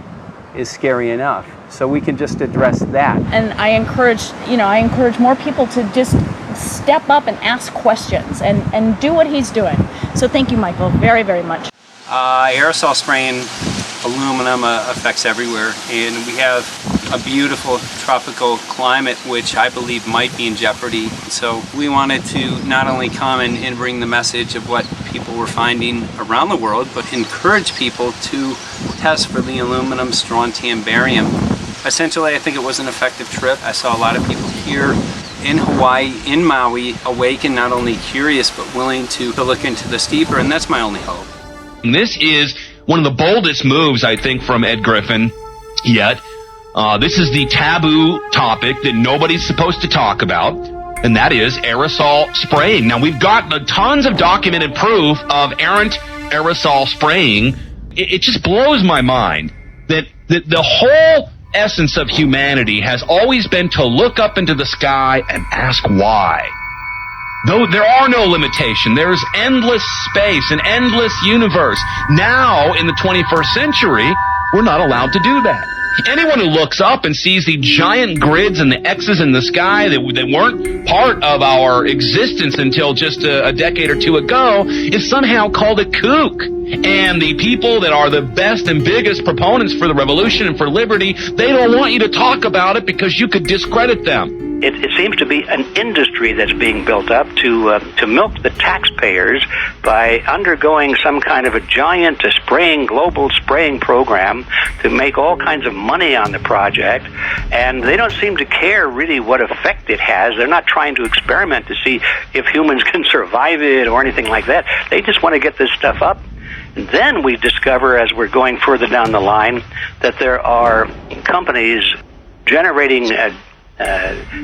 is scary enough. So we can just address that.
And I encourage more people to just step up and ask questions and do what he's doing. So thank you, Michael, very, very much.
Aerosol spraying aluminum affects everywhere, and we have a beautiful tropical climate which I believe might be in jeopardy. So we wanted to not only come and bring the message of what people were finding around the world, but encourage people to test for the aluminum, strontium, barium. Essentially, I think it was an effective trip. I saw a lot of people here in Hawaii, in Maui, awakened, not only curious, but willing to look into this deeper, and that's my only hope.
This is one of the boldest moves, I think, from Ed Griffin yet. This is the taboo topic that nobody's supposed to talk about, and that is aerosol spraying. Now, we've got tons of documented proof of errant aerosol spraying. It just blows my mind that the whole essence of humanity has always been to look up into the sky and ask why. Though there are no limitation, there's endless space, an endless universe. Now, in the 21st century, we're not allowed to do that. Anyone who looks up and sees the giant grids and the X's in the sky that weren't part of our existence until just a decade or two ago is somehow called a kook. And the people that are the best and biggest proponents for the revolution and for liberty, they don't want you to talk about it because you could discredit them.
it seems to be an industry that's being built up to milk the taxpayers by undergoing some kind of a giant global spraying program to make all kinds of money on the project, and they don't seem to care really what effect it has. They're not trying to experiment to see if humans can survive it or anything like that. They just want to get this stuff up. And then we discover, as we're going further down the line, that there are companies generating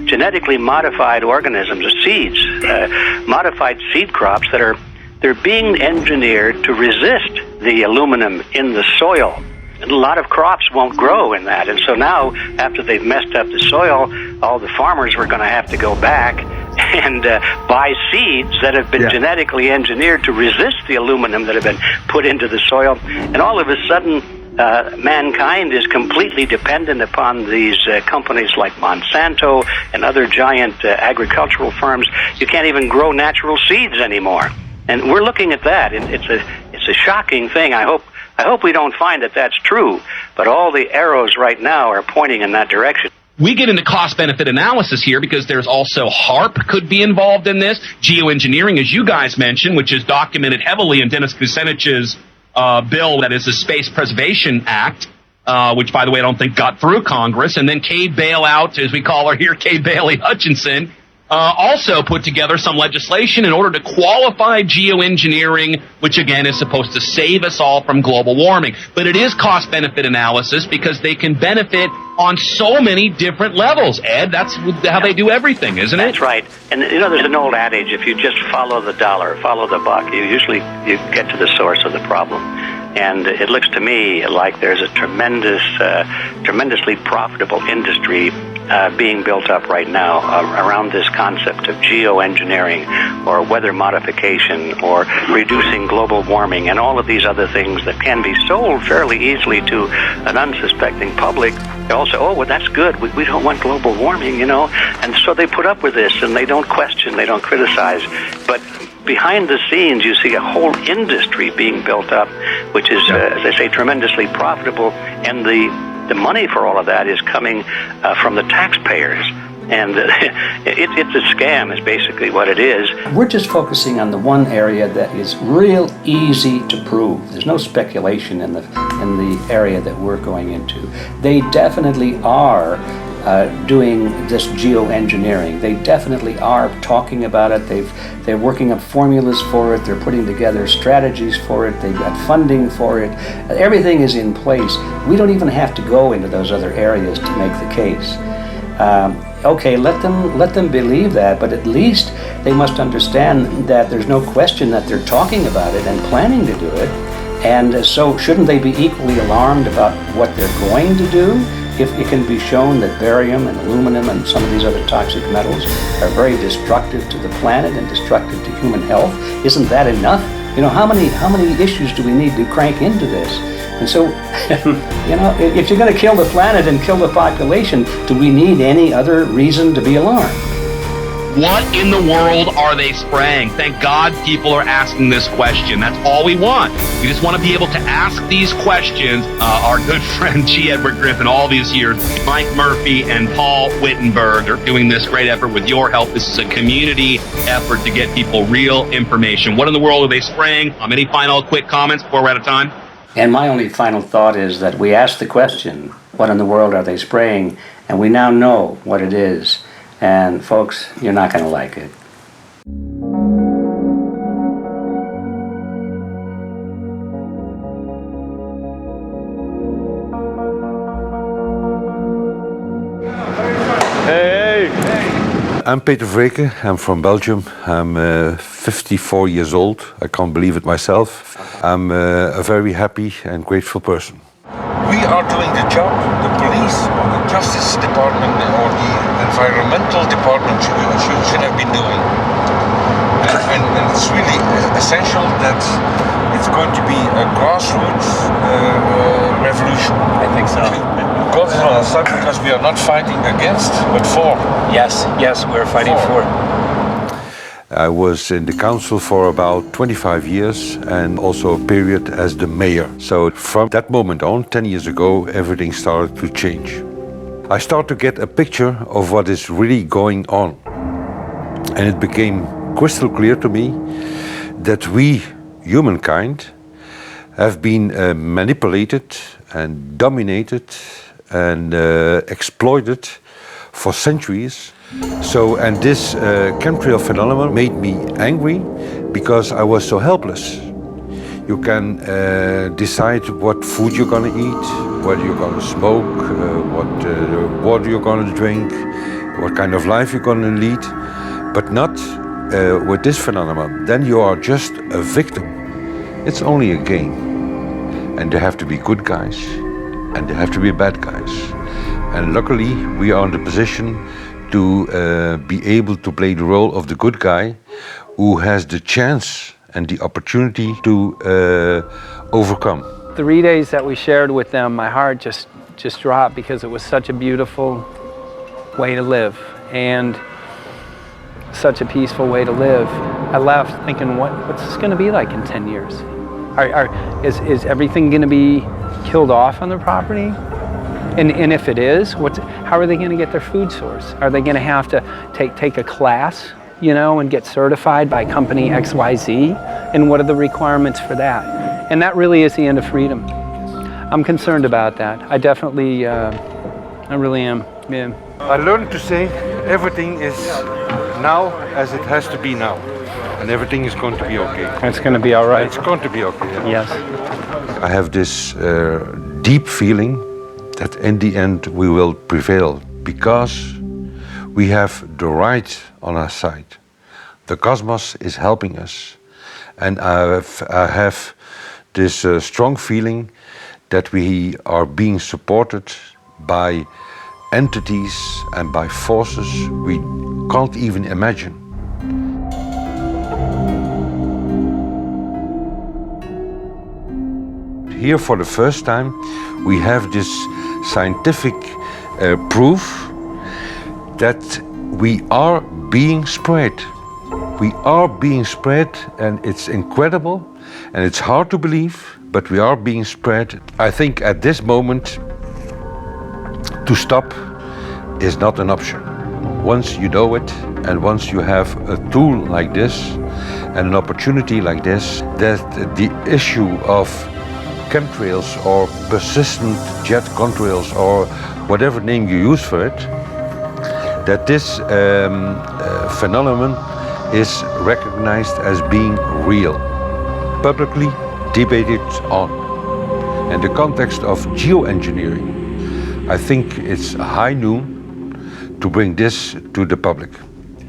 genetically modified organisms, or seeds, modified seed crops they're being engineered to resist the aluminum in the soil. And a lot of crops won't grow in that. And so now, after they've messed up the soil, all the farmers were going to have to go back and buy seeds that have been genetically engineered to resist the aluminum that have been put into the soil. And all of a sudden, mankind is completely dependent upon these companies like Monsanto and other giant agricultural firms. You can't even grow natural seeds anymore. And we're looking at that. It's a shocking thing. I hope we don't find that that's true. But all the arrows right now are pointing in that direction.
We get into cost-benefit analysis here because there's also HARP could be involved in this. Geoengineering, as you guys mentioned, which is documented heavily in Dennis Kucinich's bill, that is the Space Preservation Act, which, by the way, I don't think got through Congress. And then Kay Bailout, as we call her here, Kay Bailey Hutchinson, also put together some legislation in order to qualify geoengineering, which again is supposed to save us all from global warming. But it is cost-benefit analysis because they can benefit on so many different levels. Ed, that's how they do everything, isn't it?
That's right. And there's an old adage: if you just follow the dollar, follow the buck, you get to the source of the problem. And it looks to me like there's a tremendously profitable industry being built up right now around this concept of geoengineering or weather modification or reducing global warming and all of these other things that can be sold fairly easily to an unsuspecting public. They all say, oh, well, that's good. We don't want global warming, And so they put up with this, and they don't question, they don't criticize. But behind the scenes, you see a whole industry being built up, which is, as I say, tremendously profitable. And the money for all of that is coming from the taxpayers. And it's a scam is basically what it is.
We're just focusing on the one area that is real easy to prove. There's no speculation in the area that we're going into. They definitely are doing this geoengineering. They definitely are talking about it. They're working up formulas for it. They're putting together strategies for it. They've got funding for it. Everything is in place. We don't even have to go into those other areas to make the case. Okay, let them believe that, but at least they must understand that there's no question that they're talking about it and planning to do it. And so shouldn't they be equally alarmed about what they're going to do? If it can be shown that barium and aluminum and some of these other toxic metals are very destructive to the planet and destructive to human health, isn't that enough? How many issues do we need to crank into this? And so, if you're going to kill the planet and kill the population, do we need any other reason to be alarmed?
What in the world are they spraying? Thank God people are asking this question. That's all we want. We just want to be able to ask these questions. Our good friend G. Edward Griffin, all these years, Mike Murphy and Paul Wittenberg are doing this great effort with your help. This is a community effort to get people real information. What in the world are they spraying? Any final quick comments before we're out of time?
And my only final thought is that we asked the question, what in the world are they spraying? And we now know what it is. And folks, you're not going to like it.
I'm Peter Vreken. I'm from Belgium. I'm 54 years old. I can't believe it myself. I'm a very happy and grateful person.
We are doing the job the police or the Justice Department or the Environmental Department should have been doing. And it's really essential that it's going to be a grassroots revolution. I think so. God is on our side because we are not fighting against, but for.
Yes, we're fighting for.
I was in the council for about 25 years and also a period as the mayor. So from that moment on, 10 years ago, everything started to change. I start to get a picture of what is really going on. And it became crystal clear to me that we, humankind, have been manipulated and dominated and exploited for centuries. And this chemtrail phenomenon made me angry because I was so helpless. You can decide what food you're gonna eat, what you're gonna smoke, what water you're gonna drink, what kind of life you're gonna lead, but not with this phenomenon. Then you are just a victim. It's only a game. And there have to be good guys, and there have to be bad guys. And luckily, we are in the position to be able to play the role of the good guy who has the chance and the opportunity to overcome.
3 days that we shared with them, my heart just dropped because it was such a beautiful way to live and such a peaceful way to live. I left thinking, what's this going to be like in 10 years? Is everything going to be killed off on the property? And if it is, how are they going to get their food source? Are they going to have to take a class, you know, and get certified by company XYZ? And what are the requirements for that? And that really is the end of freedom. I'm concerned about that. I definitely, I really am, yeah.
I learned to say everything is now as it has to be now. And everything is going to be okay.
It's going to be all right.
It's going to be okay.
Yes.
I have this deep feeling that in the end we will prevail because we have the right on our side. The cosmos is helping us. And I have this strong feeling that we are being supported by entities and by forces we can't even imagine. Here for the first time we have this scientific proof that we are being spread. We are being spread, and it's incredible and it's hard to believe, but we are being spread. I think at this moment to stop is not an option. Once you know it and once you have a tool like this and an opportunity like this, that the issue of chemtrails or persistent jet contrails or whatever name you use for it, that this phenomenon is recognized as being real, publicly debated on. In the context of geoengineering, I think it's high noon to bring this to the public.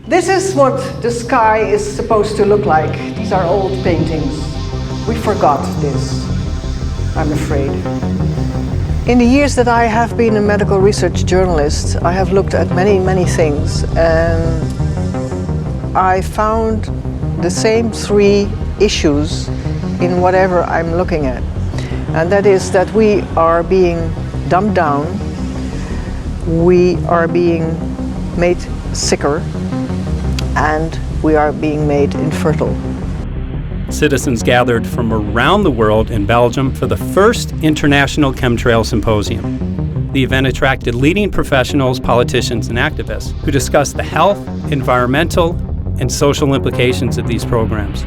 This is what the sky is supposed to look like. These are old paintings. We forgot this, I'm afraid. In the years that I have been a medical research journalist, I have looked at many things, and I found the same three issues in whatever I'm looking at. And that is that we are being dumbed down, we are being made sicker, and we are being made infertile.
Citizens gathered from around the world in Belgium for the first International Chemtrail Symposium. The event attracted leading professionals, politicians, and activists who discussed the health, environmental, and social implications of these programs.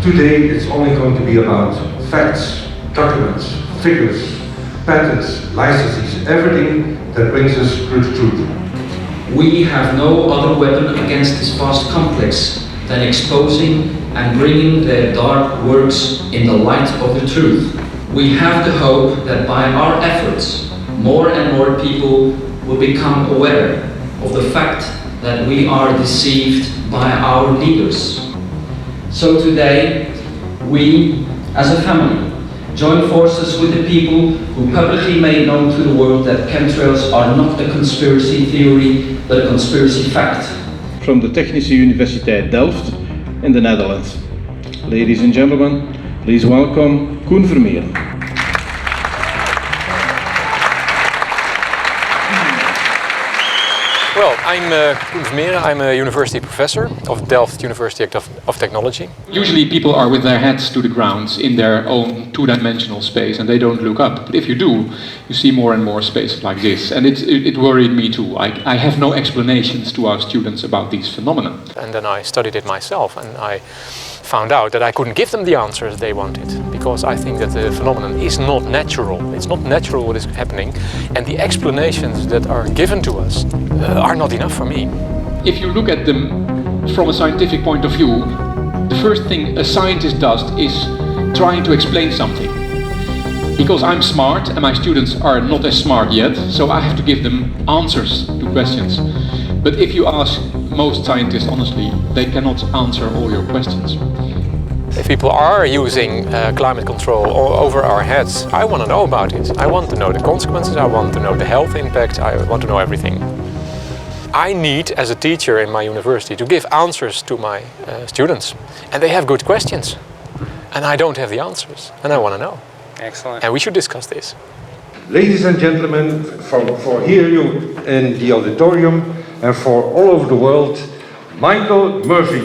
Today it's only going to be about facts, documents, figures, patents, licenses, everything that brings us to the truth.
We have no other weapon against this vast complex than exposing and bringing their dark works in the light of the truth. We have the hope that by our efforts, more and more people will become aware of the fact that we are deceived by our leaders. So today, we, as a family, join forces with the people who publicly made known to the world that chemtrails are not a conspiracy theory, but a conspiracy fact.
From the Technische Universiteit Delft in the Netherlands. Ladies and gentlemen, please welcome Koen Vermeeren.
Well,
I'm Koen Vermeeren. I'm a university professor of Delft University of Technology.
Usually people are with their heads to the ground in their own two-dimensional space and they don't look up. But if you do, you see more and more spaces like this. And it worried me too. I have no explanations to our students about these phenomena.
And then I studied it myself and I found out that I couldn't give them the answers they wanted, because I think that the phenomenon is not natural. It's not natural what is happening, and the explanations that are given to us are not enough for me.
If you look at them from a scientific point of view, the first thing a scientist does is trying to explain something. Because I'm smart and my students are not as smart yet, so I have to give them answers to questions. But if you ask most scientists honestly, they cannot answer all your questions.
If people are using climate control over our heads, I want to know about it. I want to know the consequences, I want to know the health impact, I want to know everything. I need, as a teacher in my university, to give answers to my students. And they have good questions. And I don't have the answers, and I want to know.
Excellent.
And we should discuss this.
Ladies and gentlemen, for here you in the auditorium and for all over the world, Michael Murphy.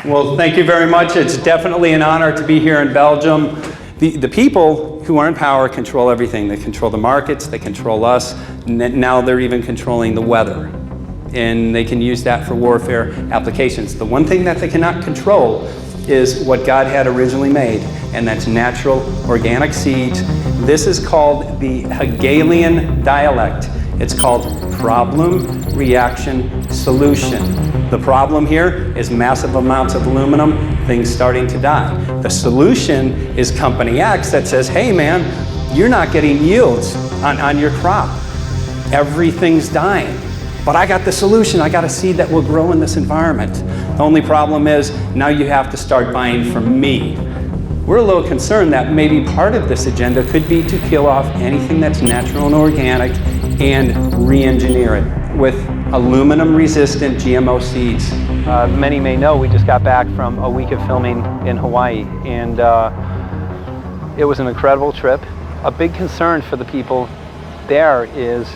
Well, thank you very much. It's definitely an honor to be here in Belgium. The people who are in power control everything. They control the markets, they control us. Now they're even controlling the weather. And they can use that for warfare applications. The one thing that they cannot control is what God had originally made, and that's natural organic seeds. This is called the Hegelian dialect. It's called problem, reaction, solution. The problem here is massive amounts of aluminum, things starting to die. The solution is company X that says, hey man, you're not getting yields on your crop. Everything's dying. But I got the solution, I got a seed that will grow in this environment. The only problem is now you have to start buying from me. We're a little concerned that maybe part of this agenda could be to kill off anything that's natural and organic and re-engineer it with aluminum-resistant GMO seeds. Many may know we just got back from a week of filming in Hawaii, and it was an incredible trip. A big concern for the people there is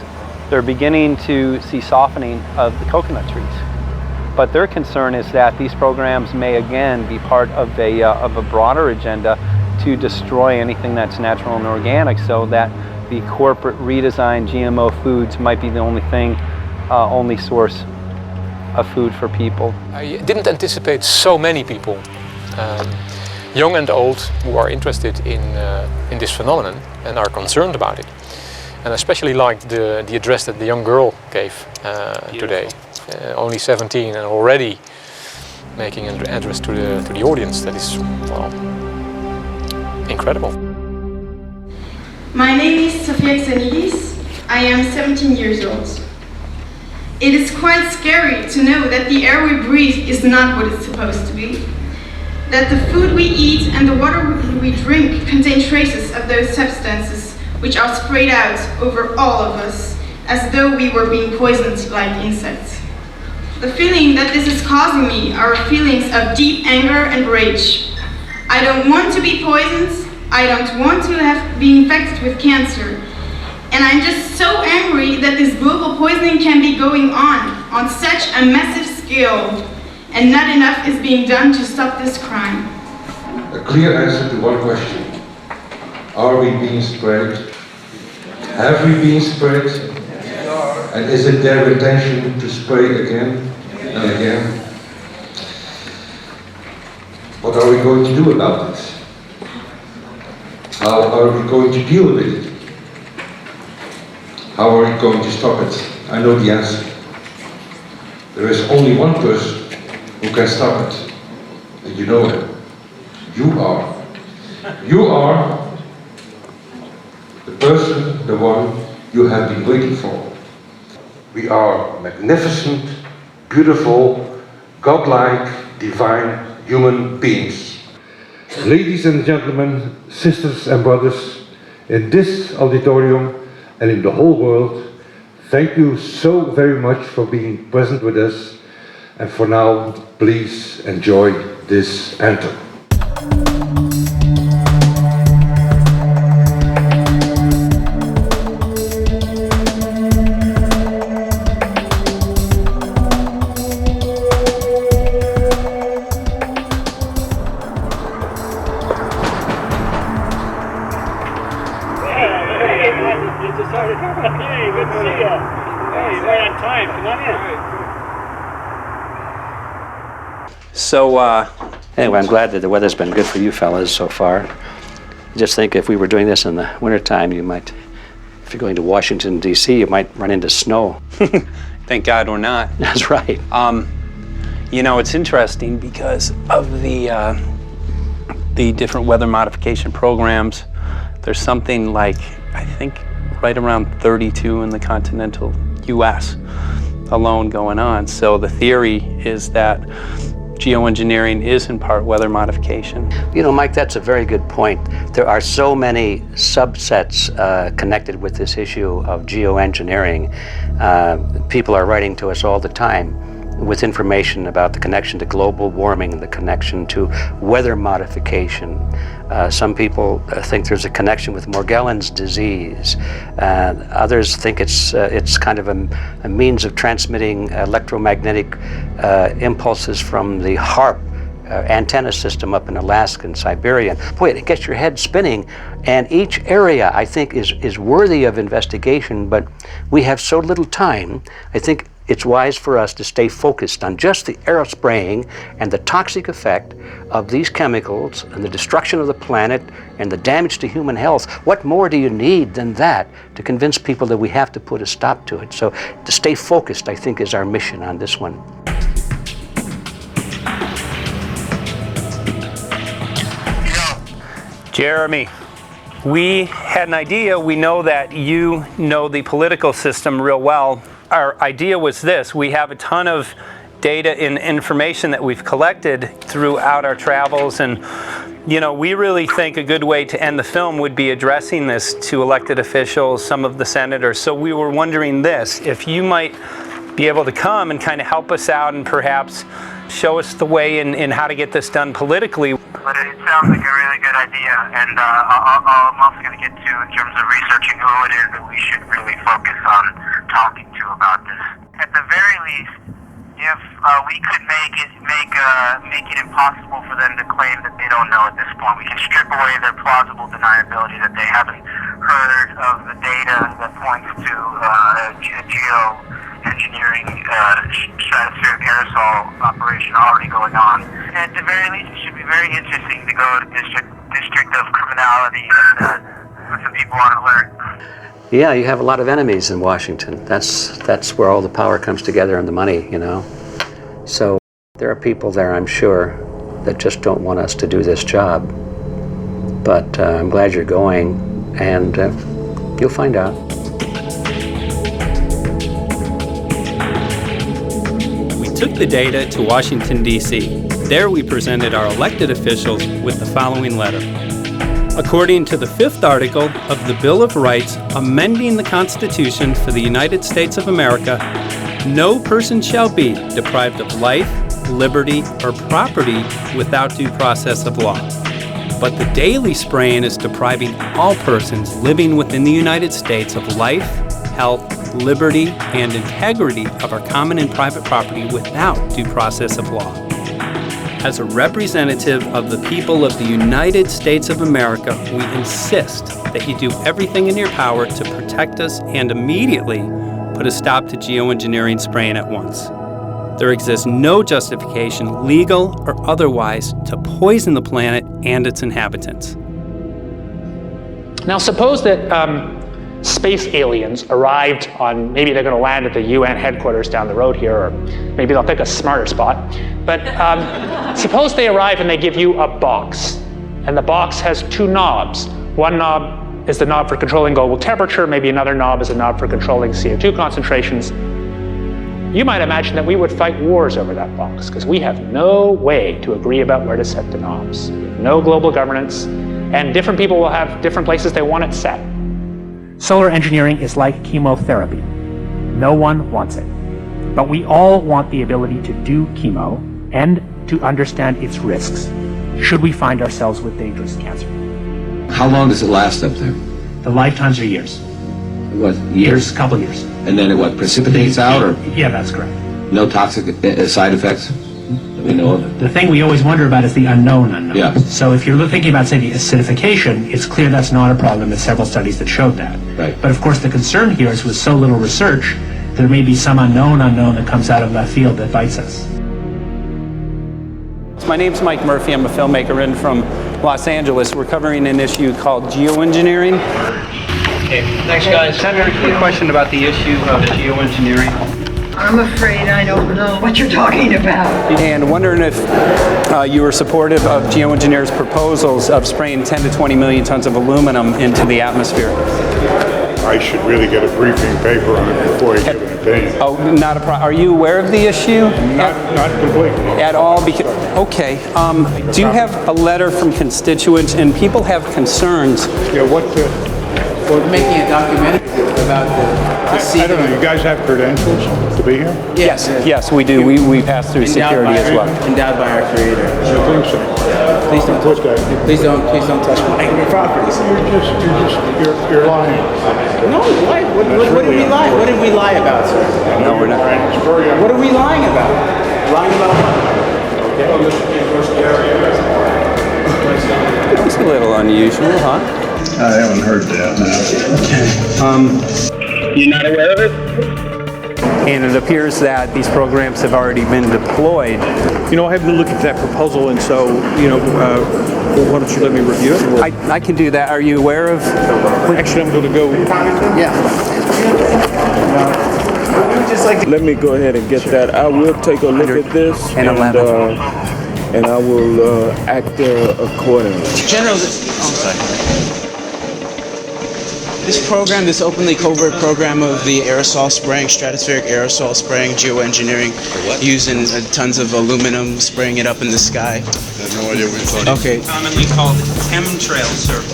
they're beginning to see softening of the coconut trees. But their concern is that these programs may again be part of a broader agenda to destroy anything that's natural and organic, so that the corporate redesigned GMO foods might be the only source of food for people.
I didn't anticipate so many people, young and old, who are interested in this phenomenon and are concerned about it. And I especially liked the address that the young girl gave today. Only 17 and already making an address to the audience. That is, well, incredible.
My name is Sofia Xenidis. I am 17 years old. It is quite scary to know that the air we breathe is not what it's supposed to be. That the food we eat and the water we drink contain traces of those substances which are sprayed out over all of us as though we were being poisoned like insects. The feeling that this is causing me are feelings of deep anger and rage. I don't want to be poisoned. I don't want to be infected with cancer. And I'm just so angry that this global poisoning can be going on such a massive scale, and not enough is being done to stop this crime.
A clear answer to one question. Are we being sprayed? Have we been sprayed? And is it their intention to spray again and again? What are we going to do about it? How are we going to deal with it? How are we going to stop it? I know the answer. There is only one person who can stop it. And you know him. You are. You are the person, the one you have been waiting for. We are magnificent, beautiful, godlike, divine human beings. Ladies and gentlemen, sisters and brothers,
in this auditorium and in the whole world, thank you so very much for being present with us. And for now, please enjoy this anthem.
So, anyway, I'm glad that the weather's been good for you fellas so far. Just think if we were doing this in the wintertime, you might, if you're going to Washington, D.C., you might run into snow.
Thank God we're not.
That's right.
You know, it's interesting because of the different weather modification programs. There's something like, I think, right around 32 in the continental U.S. alone going on. So the theory is that geoengineering is in part weather modification.
You know, Mike, that's a very good point. There are so many subsets connected with this issue of geoengineering. People are writing to us all the time with information about the connection to global warming, the connection to weather modification. Some people think there's a connection with Morgellons disease. Others think it's kind of a means of transmitting electromagnetic impulses from the HAARP antenna system up in Alaska and Siberia. Boy, it gets your head spinning. And each area, I think, is worthy of investigation, but we have so little time. I think it's wise for us to stay focused on just the aerospraying and the toxic effect of these chemicals and the destruction of the planet and the damage to human health. What more do you need than that to convince people that we have to put a stop to it? So to stay focused, I think, is our mission on this one.
Jeremy, we had an idea. We know that you know the political system real well. Our idea was this: we have a ton of data and information that we've collected throughout our travels, and you know, we really think a good way to end the film would be addressing this to elected officials, some of the senators. So we were wondering this, if you might be able to come and kind of help us out and perhaps show us the way in how to get this done politically.
But it sounds like a really good idea, and I'm also going to get to in terms of researching who it is that we should really focus on talking to about this. At the very least, if we could make it impossible for them to claim that they don't know at this point, we can strip away their plausible deniability that they haven't heard of the data that points to geoengineering stratospheric aerosol operation already going on. At the very least, it should be very interesting to go to District of Criminality and put some people on alert.
Yeah, you have a lot of enemies in Washington. That's where all the power comes together and the money, you know. So there are people there, I'm sure, that just don't want us to do this job. But I'm glad you're going, and you'll find out.
We took the data to Washington, D.C. There we presented our elected officials with the following letter. According to the 5th article of the Bill of Rights amending the Constitution for the United States of America, no person shall be deprived of life, liberty, or property without due process of law. But the daily spraying is depriving all persons living within the United States of life, health, liberty, and integrity of our common and private property without due process of law. As a representative of the people of the United States of America, we insist that you do everything in your power to protect us and immediately put a stop to geoengineering spraying at once. There exists no justification, legal or otherwise, to poison the planet and its inhabitants.
Now suppose that space aliens arrived on, maybe they're going to land at the UN headquarters down the road here, or maybe they'll pick a smarter spot. But suppose they arrive and they give you a box, and the box has 2 knobs. One knob is the knob for controlling global temperature, maybe another knob is a knob for controlling CO2 concentrations. You might imagine that we would fight wars over that box, because we have no way to agree about where to set the knobs. No global governance, And different people will have different places they want it set. Solar engineering is like chemotherapy. No one wants it. But we all want the ability to do chemo and to understand its risks, should we find ourselves with dangerous cancer.
How long does it last up there?
The lifetimes are years.
What, years?
A couple years.
And then it what, precipitates out, or
Yeah, that's correct.
no toxic side effects that we know of?
The thing we always wonder about is the unknown unknown.
Yeah.
So if you're thinking about, say, the acidification, it's clear that's not a problem. There's several studies that showed that.
Right.
But of course, the concern here is with so little research, there may be some unknown that comes out of left field that bites us.
My name's Mike Murphy. I'm a filmmaker in from Los Angeles. We're covering an issue called geoengineering. Okay, thanks guys. Senator, a question about the issue of geoengineering.
I'm afraid I don't know what you're talking about.
And wondering if you were supportive of geoengineers' proposals of spraying 10 to 20 million tons of aluminum into the atmosphere.
I should really get a briefing paper on it before I give an opinion.
Oh, not a problem. Are you aware of the issue?
Not completely.
At all? Because, okay. Do you have a letter from constituents, and people have concerns?
Yeah,
We're making a documentary about the
I don't know, you guys have credentials to be here?
Yes, yes, we do. We pass through security as well.
Endowed by our creator.
I think so.
Please don't touch Please don't touch my property.
You're lying.
No, why? What did we lie? What did we lie about, sir?
No, we're not.
What are we lying about? Lying about what?
That's a little unusual, huh?
I haven't heard that.
You're not aware of it? And it appears that these programs have already been deployed.
You know, I have to look at that proposal, and so, why don't you let me review it?
I can do that. Are you aware of?
Actually, I'm going to go.
Yeah.
Let me go ahead and get that. I will take a look at this, and I will act accordingly.
General, this program, this openly covert program of the aerosol spraying, stratospheric aerosol spraying, geoengineering, using tons of aluminum, spraying it up in the sky.
I have no idea what you're talking about.
Okay.
Commonly called chemtrail survey.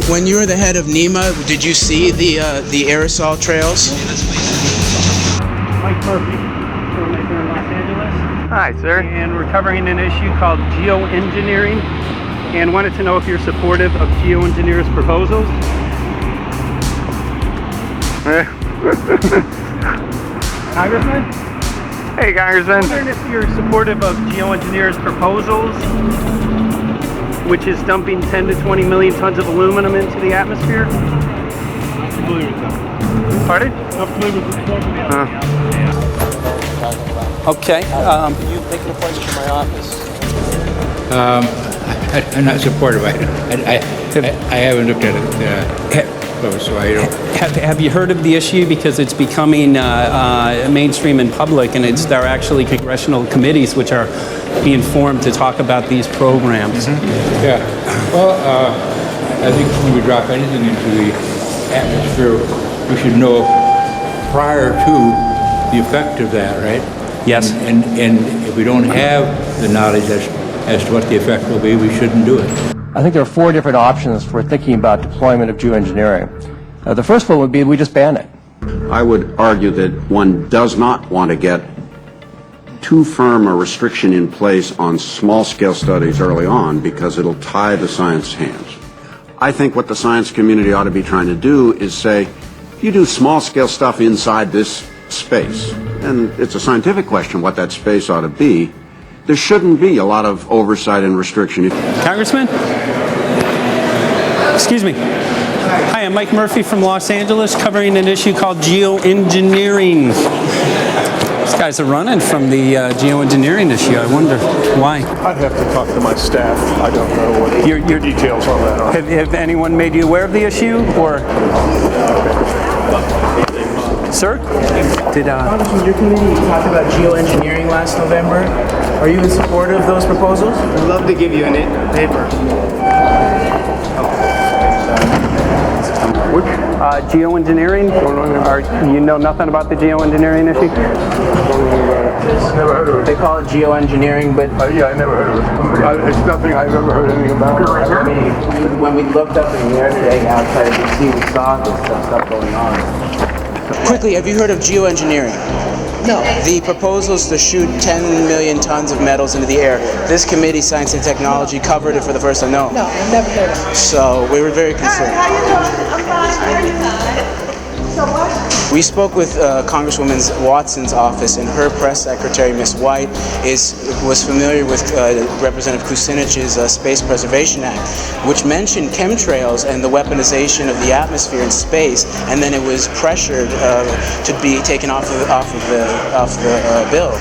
When you were the head of NEMA, did you see the aerosol trails?
Mike Murphy, filmmaker in Los Angeles.
Hi, sir.
And we're covering an issue called geoengineering, and wanted to know if you're supportive of geoengineers' proposals. Congressman?
Hey, Congressman.
I'm wondering if you're supportive of geoengineers' proposals, which is dumping 10 to 20 million tons of aluminum into the atmosphere.
I'm familiar with that.
Pardon?
I'm familiar with the
Okay.
You make an appointment to my office.
I'm not supportive. I haven't looked at it close, so I don't.
Have you heard of the issue? Because it's becoming mainstream in public, and there are actually congressional committees which are being formed to talk about these programs.
Mm-hmm. Yeah. Well, I think when we drop anything into the atmosphere, we should know prior to the effect of that, right?
Yes.
And if we don't have the knowledge as to what the effect will be, we shouldn't do it.
I think there are 4 different options for thinking about deployment of geoengineering. The first one would be we just ban it.
I would argue that one does not want to get too firm a restriction in place on small-scale studies early on because it'll tie the science hands. I think what the science community ought to be trying to do is say, you do small-scale stuff inside this space, and it's a scientific question what that space ought to be. There shouldn't be a lot of oversight and restriction.
Congressman? Excuse me. Hi, I'm Mike Murphy from Los Angeles, covering an issue called geoengineering. These guys are running from the geoengineering issue. I wonder why.
I'd have to talk to my staff. I don't know what your details on that are.
Have anyone made you aware of the issue, or? Sir?
Congressman, your committee talked about geoengineering last November. Are you in support of those proposals? I'd love to give you a paper.
Geoengineering? You know nothing about the geoengineering issue?
Never heard of it. They call it geoengineering, but
yeah, I never heard of it. It's nothing I've ever heard anything about.
When we looked up in the air today outside of DC, we saw this stuff going on.
Quickly, have you heard of geoengineering? No. The proposal is to shoot 10 million tons of metals into the air. This committee, Science and Technology, covered it for the first time. No.
No, I've never heard of it.
So we were very concerned.
How you doing? I'm fine. How you doing? So what?
We spoke with Congresswoman Watson's office, and her press secretary, Ms. White, was familiar with Representative Kucinich's Space Preservation Act, which mentioned chemtrails and the weaponization of the atmosphere in space, and then it was pressured to be taken off the bill.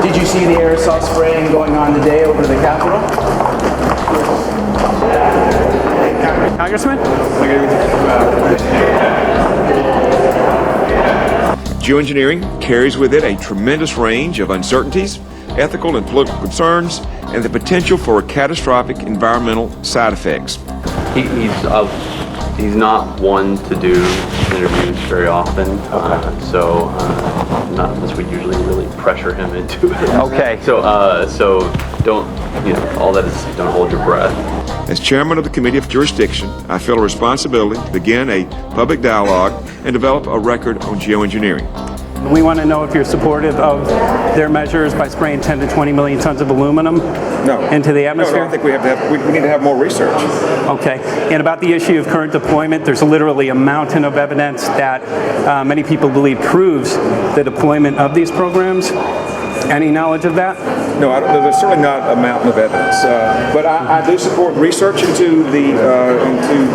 Did you see the aerosol spraying going on today over the Capitol?
Congressman?
Geoengineering carries with it a tremendous range of uncertainties, ethical and political concerns, and the potential for catastrophic environmental side effects.
He's not one to do interviews very often, so not unless we usually really pressure him into it.
Okay.
So don't, all that is, don't hold your breath.
As chairman of the Committee of Jurisdiction, I feel a responsibility to begin a public dialogue and develop a record on geoengineering.
We want to know if you're supportive of their measures by spraying 10 to 20 million tons of aluminum into the atmosphere?
No, I think we need to have more research.
Okay. And about the issue of current deployment, there's literally a mountain of evidence that many people believe proves the deployment of these programs. Any knowledge of that?
No, there's certainly not a mountain of evidence, but I do support research into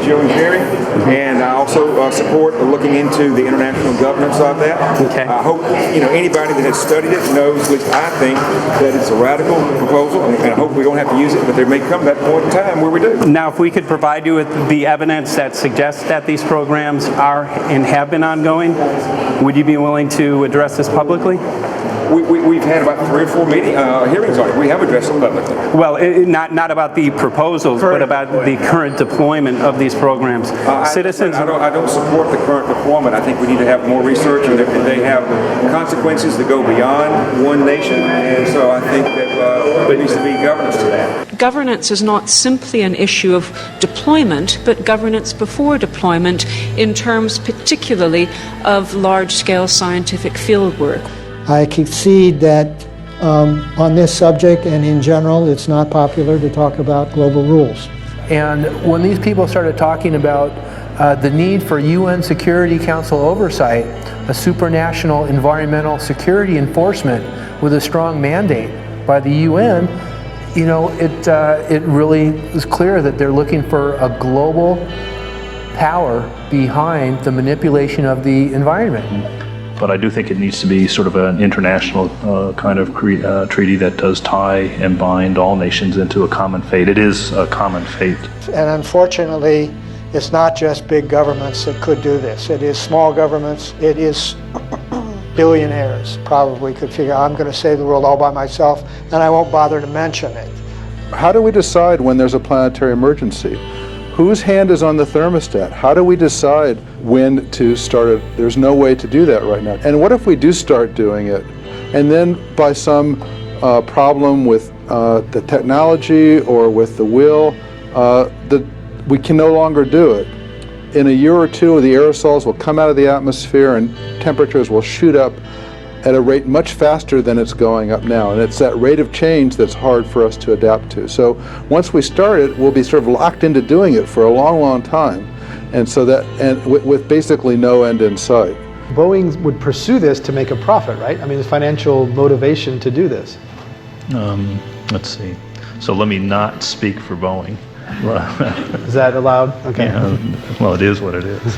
geoengineering, and I also support looking into the international governance of that.
Okay.
I hope anybody that has studied it knows, at least I think, that it's a radical proposal, and I hope we don't have to use it, but there may come that point in time where we do.
Now, if we could provide you with the evidence that suggests that these programs are and have been ongoing, would you be willing to address this publicly?
We've had about 3 or 4 hearings on it. We have addressed it publicly.
Well, not about the proposals, but about the current deployment of these programs. Citizens.
I don't support the current deployment. I think we need to have more research, and they have consequences that go beyond one nation. And so I think that there needs to be governance to that.
Governance is not simply an issue of deployment, but governance before deployment in terms particularly of large-scale scientific fieldwork.
I concede that on this subject and in general, it's not popular to talk about global rules.
And when these people started talking about the need for UN Security Council oversight, a supranational environmental security enforcement with a strong mandate by the UN, it really was clear that they're looking for a global power behind the manipulation of the environment.
But I do think it needs to be sort of an international kind of treaty that does tie and bind all nations into a common fate. It is a common fate.
And unfortunately, it's not just big governments that could do this. It is small governments. It is billionaires probably could figure, I'm going to save the world all by myself, and I won't bother to mention it.
How do we decide when there's a planetary emergency? Whose hand is on the thermostat? How do we decide when to start it? There's no way to do that right now. And what if we do start doing it, and then by some problem with the technology or with the will, we can no longer do it? In a year or two, the aerosols will come out of the atmosphere and temperatures will shoot up at a rate much faster than it's going up now. And it's that rate of change that's hard for us to adapt to. So once we start it, we'll be sort of locked into doing it for a long, long time. And so with basically no end in sight.
Boeing would pursue this to make a profit, right? I mean, there's financial motivation to do this.
Let's see. So let me not speak for Boeing.
Is that allowed? Okay.
Yeah, well, it is what it is.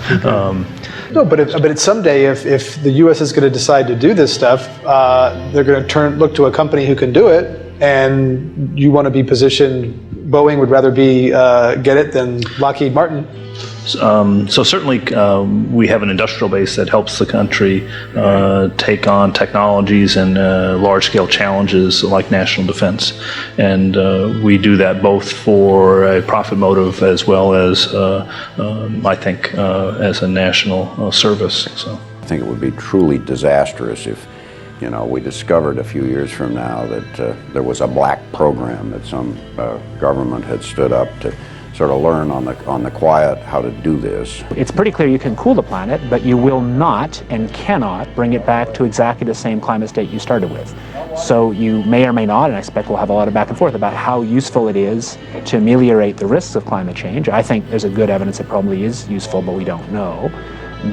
No, but someday, if the U.S. is going to decide to do this stuff, they're going to look to a company who can do it, and you want to be positioned. Boeing would rather get it than Lockheed Martin.
So certainly we have an industrial base that helps the country take on technologies and large-scale challenges like national defense. And we do that both for a profit motive as well as, I think, as a national service. So
I think it would be truly disastrous if, we discovered a few years from now that there was a black program that some government had stood up to sort of learn on the quiet how to do this.
It's pretty clear you can cool the planet, but you will not and cannot bring it back to exactly the same climate state you started with. So you may or may not, and I expect we'll have a lot of back and forth about how useful it is to ameliorate the risks of climate change. I think there's a good evidence it probably is useful, but we don't know.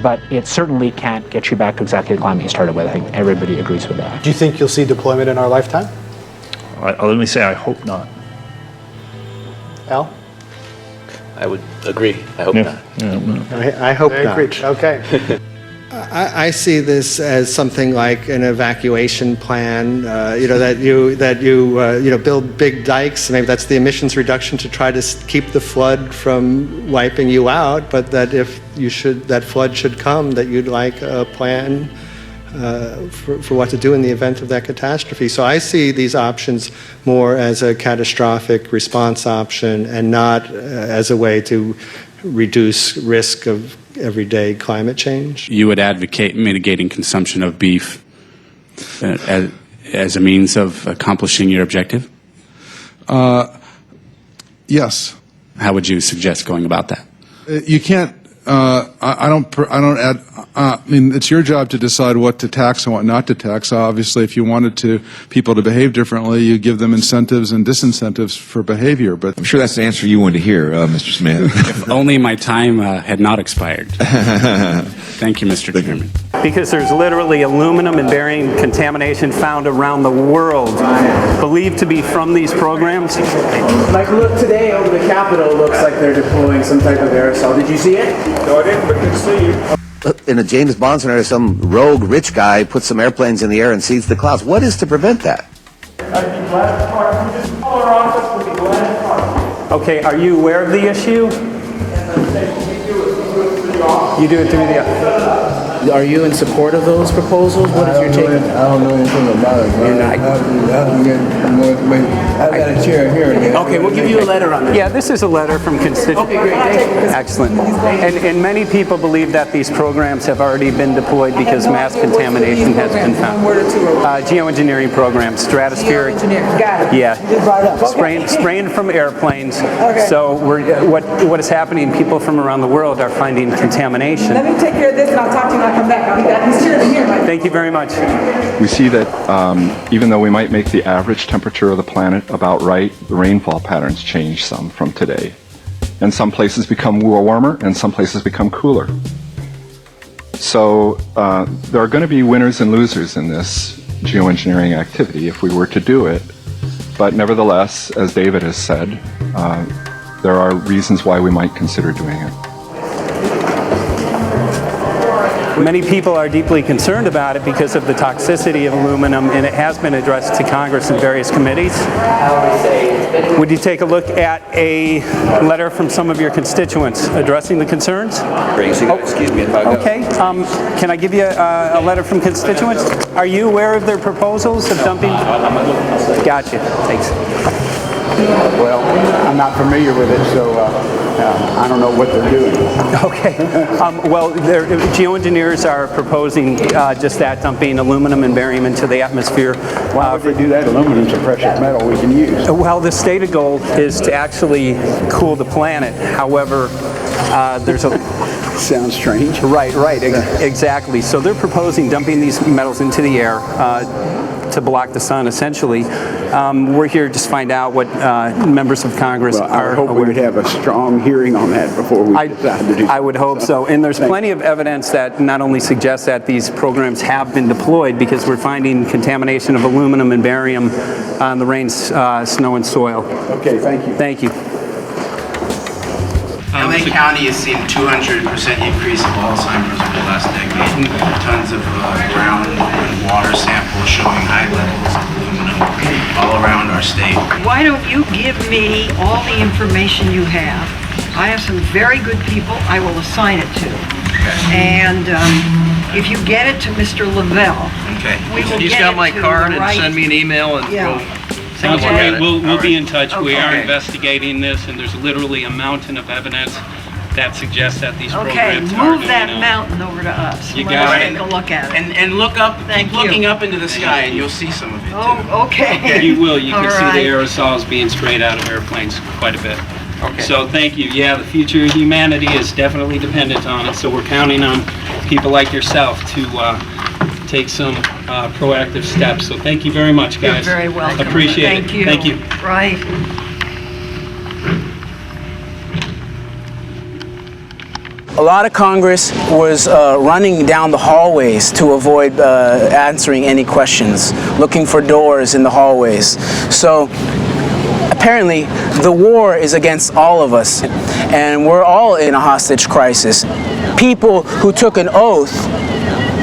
But it certainly can't get you back to exactly the climate you started with. I think everybody agrees with that.
Do you think you'll see deployment in our lifetime?
let me say I hope not.
Al?
I would agree. I hope not.
I hope not. Okay.
I see this as something like an evacuation plan. That you build big dikes. Maybe that's the emissions reduction to try to keep the flood from wiping you out. But that if that flood should come, that you'd like a plan for what to do in the event of that catastrophe. So I see these options more as a catastrophic response option and not as a way to reduce risk of everyday climate change.
You would advocate mitigating consumption of beef as a means of accomplishing your objective?
Yes.
How would you suggest going about that?
You can't. I mean, it's your job to decide what to tax and what not to tax. Obviously, if you wanted people to behave differently, you give them incentives and disincentives for behavior. But
I'm sure that's the answer you wanted to hear, Mr. Smith.
If only my time had not expired. Thank you, Mr. Chairman.
Because there's literally aluminum and barium contamination found around the world, believed to be from these programs.
Like, look, today over the Capitol looks like they're deploying some type of aerosol. Did you see it?
No, I didn't, but good to see you.
In a James Bond scenario, some rogue rich guy puts some airplanes in the air and sees the clouds. What is to prevent that?
I'd be glad to talk. You just call our office, we'd be glad to talk.
Okay, are you aware of the issue? You do it through the
Are you in support of those proposals? What is your take?
I don't know anything about it.
You're not.
I have to get more information. I've got a chair here.
Okay, we'll give you a letter on that.
Yeah, this is a letter from constituents.
Okay, great.
Excellent. And many people believe that these programs have already been deployed because mass contamination has been found. Geoengineering programs, stratospheric.
Got it.
Yeah. Spraying from airplanes.
Okay.
So what is happening? People from around the world are finding contamination.
Let me take care of this and I'll talk to you when I come back. I'll be back. He's here.
Thank you very much.
We see that even though we might make the average temperature of the planet about right, the rainfall patterns change some from today. And some places become warmer and some places become cooler. So there are going to be winners and losers in this geoengineering activity if we were to do it. But nevertheless, as David has said, there are reasons why we might consider doing it.
Many people are deeply concerned about it because of the toxicity of aluminum, and it has been addressed to Congress in various committees. Would you take a look at a letter from some of your constituents addressing the concerns?
Excuse me if I go.
Okay. Can I give you a letter from constituents? Are you aware of their proposals of dumping? Gotcha. Thanks.
Well, I'm not familiar with it, so I don't know what they're doing.
Okay. Well, geoengineers are proposing just that, dumping aluminum and barium into the atmosphere.
Why would they do that? Aluminum's a precious metal we can use.
Well, the stated goal is to actually cool the planet. However, there's a...
Sounds strange.
Right, exactly. So they're proposing dumping these metals into the air to block the sun, essentially. We're here just to find out what members of Congress are
I hope
aware.
we'd have a strong hearing on that before we decide to do it.
I would hope so. And there's plenty of evidence that not only suggests that these programs have been deployed, because we're finding contamination of aluminum and barium on the rain, snow, and soil.
Okay, thank you.
Thank you.
LA County has seen 200% increase of Alzheimer's over the last decade. Tons of ground and water samples showing high levels of aluminum all around our state.
Why don't you give me all the information you have I have some very good people I will assign it to. And if you get it to Mr. Lavelle, we will
He's
get
got
it
my
to
card
the
and
right-
send me an email and
Yeah.
we'll
Sounds
look at
great.
it.
We'll be in touch. We are
Okay.
investigating this, and there's literally a mountain of evidence that suggests that these
Okay,
programs are
move
doing
that
it.
mountain over to us.
You
Let's
got
take
it.
a look at it.
And look up,
Thank
keep looking
you.
up into the sky and you'll see some of it too.
Oh, okay.
You will. You can
All
see
right.
the aerosols being sprayed out of airplanes quite a bit.
Okay.
So thank you. Yeah, the future of humanity is definitely dependent on it. So we're counting on people like yourself to take some proactive steps. So thank you very much, guys.
You're very welcome.
Appreciate
Thank
it.
you.
Thank you.
Right.
A lot of Congress was running down the hallways to avoid answering any questions, looking for doors in the hallways. So apparently the war is against all of us, and we're all in a hostage crisis. People who took an oath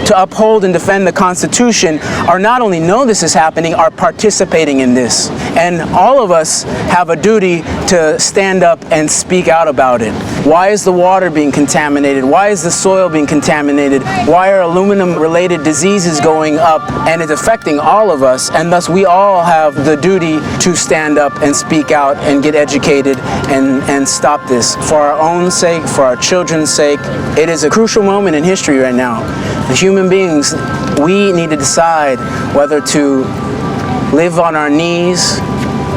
to uphold and defend the Constitution are not only know this is happening, are participating in this. And all of us have a duty to stand up and speak out about it. Why is the water being contaminated? Why is the soil being contaminated? Why are aluminum-related diseases going up? And it's affecting all of us, and thus we all have the duty to stand up and speak out and get educated and stop this. For our own sake, for our children's sake, it is a crucial moment in history right now. The human beings, we need to decide whether to live on our knees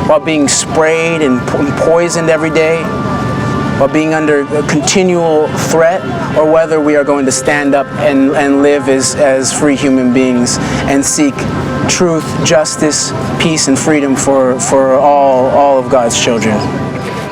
while being sprayed and poisoned every day, while being under a continual threat, or whether we are going to stand up and live as free human beings and seek truth, justice, peace, and freedom for all of God's children.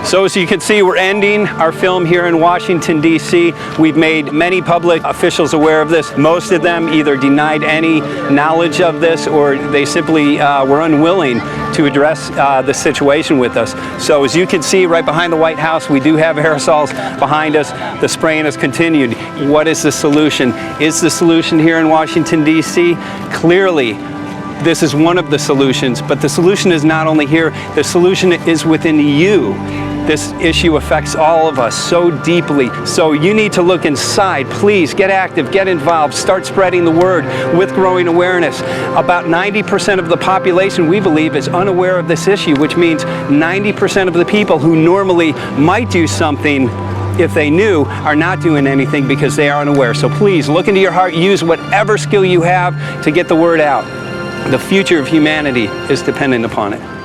So as you can see, we're ending our film here in Washington, D.C. We've made many public officials aware of this. Most of them either denied any knowledge of this, or they simply were unwilling to address the situation with us. So as you can see right behind the White House, we do have aerosols behind us. The spraying has continued. What is the solution? Is the solution here in Washington, D.C.? Clearly, this is one of the solutions, but the solution is not only here, the solution is within you. This issue affects all of us so deeply. So you need to look inside. Please get active, get involved, start spreading the word with growing awareness. About 90% of the population, we believe, is unaware of this issue, which means 90% of the people who normally might do something if they knew are not doing anything because they are unaware. So please look into your heart, use whatever skill you have to get the word out. The future of humanity is dependent upon it.